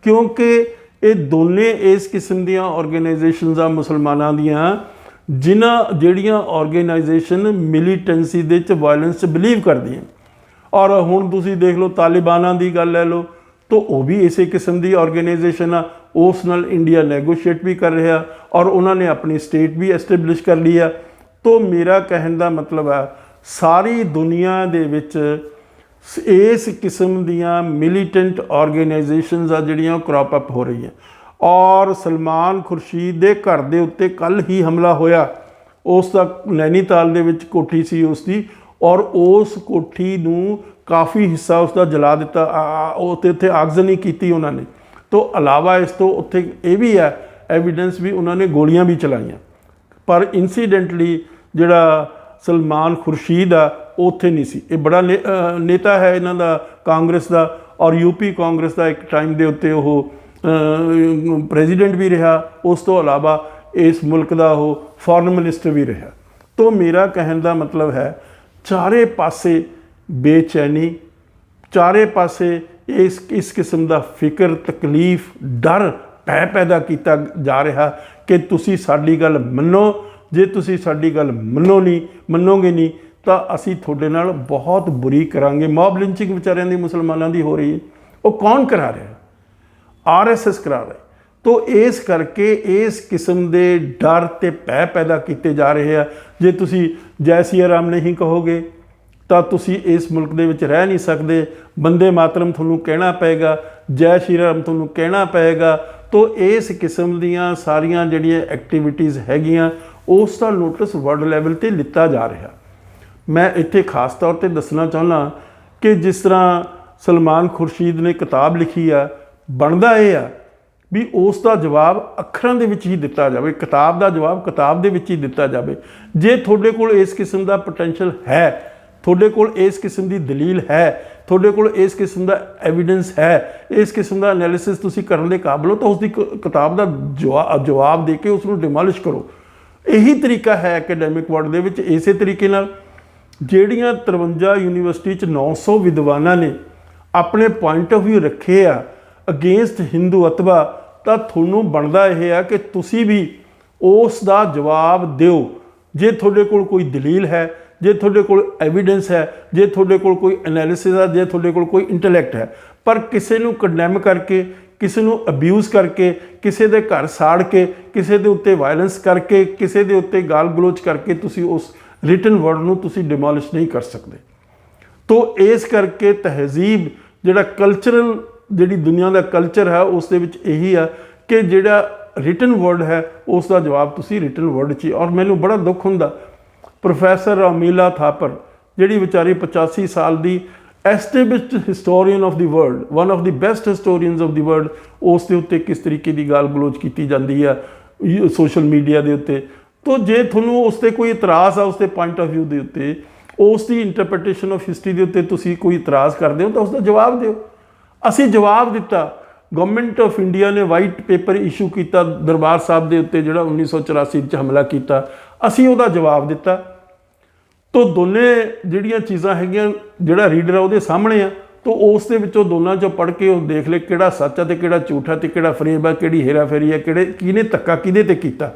Speaker 2: ਕਿਉਂਕਿ ਇਹ ਦੋਨੇ ਇਸ ਕਿਸਮ ਦੀਆਂ ਆਰਗੇਨਾਈਜੇਸ਼ਨਸ ਆ ਮੁਸਲਮਾਨਾਂ ਦੀਆਂ, ਜਿਹੜੀਆਂ ਆਰਗੇਨਾਈਜੇਸ਼ਨ ਮਿਲੀਟੈਂਸੀ ਦੇ 'ਚ ਵਾਇਲੈਂਸ 'ਚ ਬਿਲੀਵ ਕਰਦੀਆਂ। ਔਰ ਹੁਣ ਤੁਸੀਂ ਦੇਖ ਲਓ ਤਾਲਿਬਾਨਾਂ ਦੀ ਗੱਲ ਲੈ ਲਓ, ਤਾਂ ਉਹ ਵੀ ਇਸੇ ਕਿਸਮ ਦੀ ਆਰਗੇਨਾਈਜੇਸ਼ਨ ਆ। ਉਸ ਨਾਲ ਇੰਡੀਆ ਨੈਗੋਸ਼ੀਏਟ ਵੀ ਕਰ ਰਿਹਾ ਔਰ ਉਹਨਾਂ ਨੇ ਆਪਣੀ ਸਟੇਟ ਵੀ ਐਸਟੈਬਲਿਸ਼ ਕਰ ਲਈ ਆ। ਤਾਂ ਮੇਰਾ ਕਹਿਣ ਦਾ ਮਤਲਬ ਹੈ ਸਾਰੀ ਦੁਨੀਆ ਦੇ ਵਿੱਚ ਇਸ ਕਿਸਮ ਦੀਆਂ ਮਿਲੀਟੈਂਟ ਆਰਗੇਨਾਈਜੇਸ਼ਨਸ ਆ ਜਿਹੜੀਆਂ ਉਹ ਕ੍ਰੌਪ ਅਪ ਹੋ ਰਹੀਆਂ। ਔਰ ਸਲਮਾਨ ਖੁਰਸ਼ੀਦ ਦੇ ਘਰ ਦੇ ਉੱਤੇ ਕੱਲ੍ਹ ਹੀ ਹਮਲਾ ਹੋਇਆ। ਉਸ ਦਾ ਨੈਨੀਤਾਲ ਦੇ ਵਿੱਚ ਕੋਠੀ ਸੀ ਉਸ ਦੀ, ਔਰ ਉਸ ਕੋਠੀ ਨੂੰ ਕਾਫੀ ਹਿੱਸਾ ਉਸ ਦਾ ਜਲਾ ਦਿੱਤਾ, ਉੱਥੇ ਆਗਜ਼ਨੀ ਕੀਤੀ ਉਹਨਾਂ ਨੇ। ਤੋਂ ਇਲਾਵਾ ਇਸ ਤੋਂ ਉੱਥੇ ਇਹ ਵੀ ਹੈ ਐਵੀਡੈਂਸ ਵੀ, ਉਹਨਾਂ ਨੇ ਗੋਲੀਆਂ ਵੀ ਚਲਾਈਆਂ। ਪਰ ਇਨਸੀਡੈਂਟਲੀ ਜਿਹੜਾ ਸਲਮਾਨ ਖੁਰਸ਼ੀਦ ਆ ਉਹ ਉੱਥੇ ਨਹੀਂ ਸੀ। ਇਹ ਬੜਾ ਨੇਤਾ ਹੈ ਇਹਨਾਂ ਦਾ, ਕਾਂਗਰਸ ਦਾ, ਔਰ UP ਕਾਂਗਰਸ ਦਾ ਇੱਕ ਟਾਈਮ ਦੇ ਉੱਤੇ ਉਹ ਪ੍ਰੈਜ਼ੀਡੈਂਟ ਵੀ ਰਿਹਾ। ਉਸ ਤੋਂ ਇਲਾਵਾ ਇਸ ਮੁਲਕ ਦਾ ਉਹ ਫੋਰਨ ਮਿਨਿਸਟਰ ਵੀ ਰਿਹਾ। ਤੋਂ ਮੇਰਾ ਕਹਿਣ ਦਾ ਮਤਲਬ ਹੈ ਚਾਰੇ ਪਾਸੇ ਬੇਚੈਨੀ, ਚਾਰੇ ਪਾਸੇ ਇਸ ਕਿਸਮ ਦਾ ਫਿਕਰ, ਤਕਲੀਫ, ਡਰ, ਭੈ ਪੈਦਾ ਕੀਤਾ ਜਾ ਰਿਹਾ ਕਿ ਤੁਸੀਂ ਸਾਡੀ ਗੱਲ ਮੰਨੋ, ਜੇ ਤੁਸੀਂ ਸਾਡੀ ਗੱਲ ਮੰਨੋਗੇ ਨਹੀਂ ਤਾਂ ਅਸੀਂ ਤੁਹਾਡੇ ਨਾਲ ਬਹੁਤ ਬੁਰੀ ਕਰਾਂਗੇ। ਮੌਬ ਲਿੰਚਿੰਗ ਵਿਚਾਰਿਆਂ ਦੀ ਮੁਸਲਮਾਨਾਂ ਦੀ ਹੋ ਰਹੀ ਹੈ। ਉਹ ਕੌਣ ਕਰਾ ਰਿਹਾ? RSS ਕਰਾ ਰਿਹਾ। ਤੋ ਇਸ ਕਰਕੇ ਇਸ ਕਿਸਮ ਦੇ ਡਰ ਤੇ ਭੈ ਪੈਦਾ ਕੀਤੇ ਜਾ ਰਹੇ ਆ। ਜੇ ਤੁਸੀਂ ਜੈ ਸਿਆ ਰਾਮ ਨਹੀਂ ਕਹੋਗੇ ਤਾਂ ਤੁਸੀਂ ਇਸ ਮੁਲਕ ਦੇ ਵਿੱਚ ਰਹਿ ਨਹੀਂ ਸਕਦੇ। ਬੰਦੇ ਮਾਤਰਮ ਤੁਹਾਨੂੰ ਕਹਿਣਾ ਪਏਗਾ, ਜੈ ਸ਼੍ਰੀ ਰਾਮ ਤੁਹਾਨੂੰ ਕਹਿਣਾ ਪਏਗਾ। ਤੋ ਇਸ ਕਿਸਮ ਦੀਆਂ ਸਾਰੀਆਂ ਜਿਹੜੀਆਂ ਐਕਟੀਵਿਟੀਜ਼ ਹੈਗੀਆਂ ਉਸ ਦਾ ਨੋਟਿਸ ਵਰਲਡ ਲੈਵਲ ਤੇ ਲਿੱਤਾ ਜਾ ਰਿਹਾ। ਮੈਂ ਇੱਥੇ ਖਾਸ ਤੌਰ ਤੇ ਦੱਸਣਾ ਚਾਹੁੰਦਾ ਕਿ ਜਿਸ ਤਰ੍ਹਾਂ ਸਲਮਾਨ ਖੁਰਸ਼ੀਦ ਨੇ ਕਿਤਾਬ ਲਿਖੀ ਆ, ਬਣਦਾ ਇਹ ਆ ਵੀ ਉਸ ਦਾ ਜਵਾਬ ਅੱਖਰਾਂ ਦੇ ਵਿੱਚ ਹੀ ਦਿੱਤਾ ਜਾਵੇ, ਕਿਤਾਬ ਦਾ ਜਵਾਬ ਕਿਤਾਬ ਦੇ ਵਿੱਚ ਹੀ ਦਿੱਤਾ ਜਾਵੇ। ਜੇ ਤੁਹਾਡੇ ਕੋਲ ਇਸ ਕਿਸਮ ਦਾ ਪੋਟੈਂਸ਼ੀਅਲ ਹੈ, ਤੁਹਾਡੇ ਕੋਲ ਇਸ ਕਿਸਮ ਦੀ ਦਲੀਲ ਹੈ, ਤੁਹਾਡੇ ਕੋਲ ਇਸ ਕਿਸਮ ਦਾ ਐਵੀਡੈਂਸ ਹੈ, ਇਸ ਕਿਸਮ ਦਾ ਐਨਾਲਿਸਿਸ ਤੁਸੀਂ ਕਰਨ ਦੇ ਕਾਬਲ ਹੋ, ਤਾਂ ਉਸ ਦੀ ਕਿਤਾਬ ਦਾ ਜਵਾਬ ਦੇ ਕੇ ਉਸ ਨੂੰ ਡਿਮੋਲਿਸ਼ ਕਰੋ। ਇਹੀ ਤਰੀਕਾ ਹੈ ਐਕੈਡੈਮਿਕ ਵਰਲਡ ਦੇ ਵਿੱਚ। ਇਸੇ ਤਰੀਕੇ ਨਾਲ ਜਿਹੜੀਆਂ 53 ਯੂਨੀਵਰਸਿਟੀ 'ਚ 900 ਵਿਦਵਾਨਾਂ ਨੇ ਆਪਣੇ ਪੁਆਇੰਟ ਆਫ ਵਿਊ ਰੱਖੇ ਆ ਅਗੇਂਸਟ ਹਿੰਦੂਤਵਾ, ਤਾਂ ਤੁਹਾਨੂੰ ਬਣਦਾ ਇਹ ਆ ਕਿ ਤੁਸੀਂ ਵੀ ਉਸ ਦਾ ਜਵਾਬ ਦਿਓ। ਜੇ ਤੁਹਾਡੇ ਕੋਲ ਕੋਈ ਦਲੀਲ ਹੈ, ਜੇ ਤੁਹਾਡੇ ਕੋਲ ਐਵੀਡੈਂਸ ਹੈ, ਜੇ ਤੁਹਾਡੇ ਕੋਲ ਕੋਈ ਐਨਾਲਿਸਿਸ ਹੈ, ਜੇ ਤੁਹਾਡੇ ਕੋਲ ਕੋਈ ਇੰਟੈਲੈਕਟ ਹੈ, ਪਰ ਕਿਸੇ ਨੂੰ ਕੰਡੈਮ ਕਰਕੇ, ਕਿਸੇ ਨੂੰ ਅਬਿਊਜ਼ ਕਰਕੇ, ਕਿਸੇ ਦੇ ਘਰ ਸਾੜ ਕੇ, ਕਿਸੇ ਦੇ ਉੱਤੇ ਵਾਇਲੈਂਸ ਕਰਕੇ, ਕਿਸੇ ਦੇ ਉੱਤੇ ਗਾਲ ਗਲੋਚ ਕਰਕੇ ਤੁਸੀਂ ਉਸ ਰਿਟਨ ਵਰਡ ਨੂੰ ਤੁਸੀਂ ਡਿਮੋਲਿਸ਼ ਨਹੀਂ ਕਰ ਸਕਦੇ। ਤੋ ਇਸ ਕਰਕੇ ਤਹਿਜ਼ੀਬ ਜਿਹੜਾ ਕਲਚਰਲ, ਜਿਹੜੀ ਦੁਨੀਆ ਦਾ ਕਲਚਰ ਹੈ ਉਸ ਦੇ ਵਿੱਚ ਇਹੀ ਆ ਕਿ ਜਿਹੜਾ ਰਿਟਨ ਵਰਡ ਹੈ ਉਸ ਦਾ ਜਵਾਬ ਤੁਸੀਂ ਰਿਟਨ ਵਰਡ 'ਚ ਹੀ। ਔਰ ਮੈਨੂੰ ਬੜਾ ਦੁੱਖ ਹੁੰਦਾ, ਪ੍ਰੋਫੈਸਰ ਰਾਮੀਲਾ ਥਾਪਰ ਜਿਹੜੀ ਵਿਚਾਰੀ 85 ਸਾਲ ਦੀ established historian of the world, one of the best historians of the world, ਉਸ ਦੇ ਉੱਤੇ ਕਿਸ ਤਰੀਕੇ ਦੀ ਗਾਲ ਗਲੋਚ ਕੀਤੀ ਜਾਂਦੀ ਆ ਸੋਸ਼ਲ ਮੀਡੀਆ ਦੇ ਉੱਤੇ। ਤੋ ਜੇ ਤੁਹਾਨੂੰ ਉਸ 'ਤੇ ਕੋਈ ਇਤਰਾਜ਼ ਆ, ਉਸ ਦੇ ਪੁਆਇੰਟ ਆਫ ਵਿਊ ਦੇ ਉੱਤੇ, ਉਸ ਦੀ ਇੰਟਰਪ੍ਰੀਟੇਸ਼ਨ ਆਫ ਹਿਸਟਰੀ ਦੇ ਉੱਤੇ ਤੁਸੀਂ ਕੋਈ ਇਤਰਾਜ਼ ਕਰਦੇ ਹੋ ਤਾਂ ਉਸ ਦਾ ਜਵਾਬ ਦਿਓ। ਅਸੀਂ ਜਵਾਬ ਦਿੱਤਾ। ਗਵਰਨਮੈਂਟ ਆਫ ਇੰਡੀਆ ਨੇ ਵਾਈਟ ਪੇਪਰ ਇਸ਼ੂ ਕੀਤਾ ਦਰਬਾਰ ਸਾਹਿਬ ਦੇ ਉੱਤੇ ਜਿਹੜਾ 1984 'ਚ ਹਮਲਾ ਕੀਤਾ, ਅਸੀਂ ਉਹਦਾ ਜਵਾਬ ਦਿੱਤਾ। ਤੋ ਦੋਨੇ ਜਿਹੜੀਆਂ ਚੀਜ਼ਾਂ ਹੈਗੀਆਂ, ਜਿਹੜਾ ਰੀਡਰ ਆ ਉਹਦੇ ਸਾਹਮਣੇ ਆ, ਤੋ ਉਸ ਦੇ ਵਿੱਚੋਂ ਦੋਨਾਂ 'ਚੋਂ ਪੜ੍ਹ ਕੇ ਉਹ ਦੇਖ ਲੈ ਕਿਹੜਾ ਸੱਚ ਆ ਤੇ ਕਿਹੜਾ ਝੂਠ ਆ ਤੇ ਕਿਹੜਾ ਫਰੇਬ ਆ, ਕਿਹੜੀ ਹੇਰਾਫੇਰੀ ਆ, ਕਿਹਨੇ ਧੱਕਾ ਕਿਹਦੇ ਤੇ ਕੀਤਾ।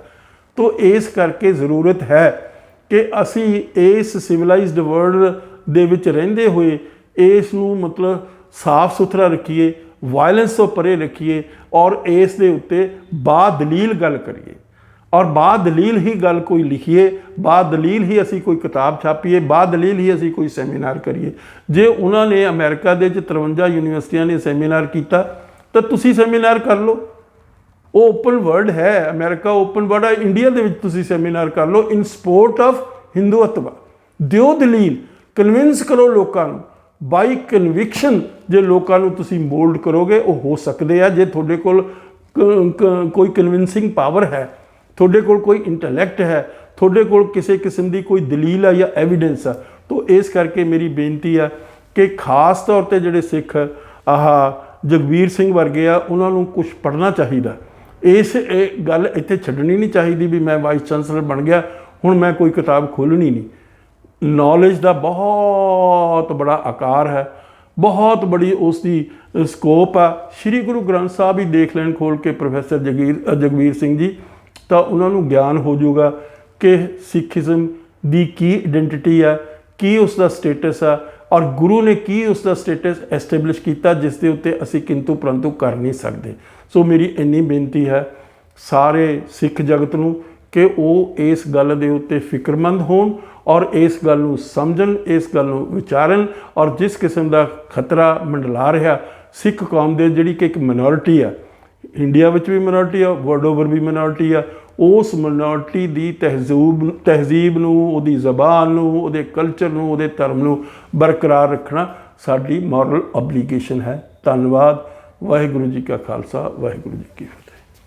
Speaker 2: ਤੋ ਇਸ ਕਰਕੇ ਜ਼ਰੂਰਤ ਹੈ ਕਿ ਅਸੀਂ ਇਸ ਸਿਵਲਾਈਜ਼ਡ ਵਰਲਡ ਦੇ ਵਿੱਚ ਰਹਿੰਦੇ ਹੋਏ ਇਸ ਨੂੰ ਮਤਲਬ ਸਾਫ਼ ਸੁਥਰਾ ਰੱਖੀਏ, ਵਾਇਲੈਂਸ ਤੋਂ ਪਰੇ ਰੱਖੀਏ ਔਰ ਇਸ ਦੇ ਉੱਤੇ ਬਾਦਲੀਲ ਗੱਲ ਕਰੀਏ। ਔਰ ਬਾਦਲੀਲ ਹੀ ਗੱਲ ਕੋਈ ਲਿਖੀਏ, ਬਾਦਲੀਲ ਹੀ ਅਸੀਂ ਕੋਈ ਕਿਤਾਬ ਛਾਪੀਏ, ਬਾਦਲੀਲ ਹੀ ਅਸੀਂ ਕੋਈ ਸੈਮੀਨਾਰ ਕਰੀਏ। ਜੇ ਉਹਨਾਂ ਨੇ ਅਮਰੀਕਾ ਦੇ 53 ਯੂਨੀਵਰਸਿਟੀਆਂ ਨੇ ਸੈਮੀਨਾਰ ਕੀਤਾ ਤਾਂ ਤੁਸੀਂ ਸੈਮੀਨਾਰ ਕਰ ਲਓ। ਉਹ ਓਪਨ ਵਰਲਡ ਹੈ, ਅਮਰੀਕਾ ਓਪਨ ਵਰਲਡ ਹੈ। ਇੰਡੀਆ ਦੇ ਵਿੱਚ ਤੁਸੀਂ ਸੈਮੀਨਾਰ ਕਰ ਲਓ ਇਨ ਸਪੋਰਟ ਆਫ ਹਿੰਦੂਤਵਾ। ਦਿਓ ਦਲੀਲ, ਕਨਵਿੰਸ ਕਰੋ ਲੋਕਾਂ ਨੂੰ ਬਾਈ ਕਨਵਿਕਸ਼ਨ। ਜੇ ਲੋਕਾਂ ਨੂੰ ਤੁਸੀਂ ਮੋਲਡ ਕਰੋਗੇ ਉਹ ਹੋ ਸਕਦੇ ਆ। ਜੇ ਤੁਹਾਡੇ ਕੋਲ ਕੋਈ ਕਨਵਿੰਸਿੰਗ ਪਾਵਰ ਹੈ, ਤੁਹਾਡੇ ਕੋਲ ਕੋਈ ਇੰਟੈਲੈਕਟ ਹੈ, ਤੁਹਾਡੇ ਕੋਲ ਕਿਸੇ ਕਿਸਮ ਦੀ ਕੋਈ ਦਲੀਲ ਆ ਜਾਂ ਐਵੀਡੈਂਸ ਆ, ਤਾਂ ਇਸ ਕਰਕੇ ਮੇਰੀ ਬੇਨਤੀ ਆ ਕਿ ਖਾਸ ਤੌਰ ਤੇ ਜਿਹੜੇ ਸਿੱਖ ਜਗਬੀਰ ਸਿੰਘ ਵਰਗੇ ਆ ਉਹਨਾਂ ਨੂੰ ਕੁਝ ਪੜ੍ਹਨਾ ਚਾਹੀਦਾ। ਇਹ ਗੱਲ ਇੱਥੇ ਛੱਡਣੀ ਨਹੀਂ ਚਾਹੀਦੀ ਵੀ ਮੈਂ ਵਾਈਸ ਚਾਂਸਲਰ ਬਣ ਗਿਆ ਹੁਣ ਮੈਂ ਕੋਈ ਕਿਤਾਬ ਖੋਲ੍ਹਣੀ ਨਹੀਂ। ਨੌਲੇਜ ਦਾ ਬਹੁਤ ਬੜਾ ਆਕਾਰ ਹੈ, ਬਹੁਤ ਬੜੀ ਉਸ ਦੀ ਸਕੋਪ ਆ। ਸ਼੍ਰੀ ਗੁਰੂ ਗ੍ਰੰਥ ਸਾਹਿਬ ਹੀ ਦੇਖ ਲੈਣ ਖੋਲ੍ਹ ਕੇ ਪ੍ਰੋਫੈਸਰ ਜਗਬੀਰ ਸਿੰਘ ਜੀ, ਤਾਂ ਉਹਨਾਂ ਨੂੰ ਗਿਆਨ ਹੋ ਜਾਊਗਾ ਕਿ ਸਿੱਖੀਜ਼ਮ ਦੀ ਕੀ ਆਇਡੈਂਟੀਟੀ ਆ, ਕੀ ਉਸ ਦਾ ਸਟੇਟਸ ਆ ਔਰ ਗੁਰੂ ਨੇ ਕੀ ਉਸ ਦਾ ਸਟੇਟਸ ਐਸਟੈਬਲਿਸ਼ ਕੀਤਾ ਜਿਸ ਦੇ ਉੱਤੇ ਅਸੀਂ ਕਿੰਤੂ ਪਰੰਤੂ ਕਰ ਨਹੀਂ ਸਕਦੇ। ਸੋ ਮੇਰੀ ਇੰਨੀ ਬੇਨਤੀ ਹੈ ਸਾਰੇ ਸਿੱਖ ਜਗਤ ਨੂੰ ਕਿ ਉਹ ਇਸ ਗੱਲ ਦੇ ਉੱਤੇ ਫਿਕਰਮੰਦ ਹੋਣ ਔਰ ਇਸ ਗੱਲ ਨੂੰ ਸਮਝਣ, ਇਸ ਗੱਲ ਨੂੰ ਵਿਚਾਰਨ। ਔਰ ਜਿਸ ਕਿਸਮ ਦਾ ਖਤਰਾ ਮੰਡਲਾ ਰਿਹਾ ਸਿੱਖ ਕੌਮ ਦੇ, ਜਿਹੜੀ ਕਿ ਇੱਕ ਮਿਨੋਰਿਟੀ ਆ, ਇੰਡੀਆ ਵਿੱਚ ਵੀ ਮਿਨੋਰਿਟੀ ਆ, ਵਰਲਡ ਓਵਰ ਵੀ ਮਿਨੋਰਿਟੀ ਆ, ਉਸ ਮਿਨੋਰਿਟੀ ਦੀ ਤਹਿਜ਼ੀਬ ਨੂੰ, ਉਹਦੀ ਜ਼ਬਾਨ ਨੂੰ, ਉਹਦੇ ਕਲਚਰ ਨੂੰ, ਉਹਦੇ ਧਰਮ ਨੂੰ ਬਰਕਰਾਰ ਰੱਖਣਾ ਸਾਡੀ ਮੋਰਲ ਓਬਲੀਗੇਸ਼ਨ ਹੈ। ਧੰਨਵਾਦ। ਵਾਹਿਗੁਰੂ ਜੀ ਕਾ ਖਾਲਸਾ, ਵਾਹਿਗੁਰੂ ਜੀ ਕੀ ਫਤਿਹ।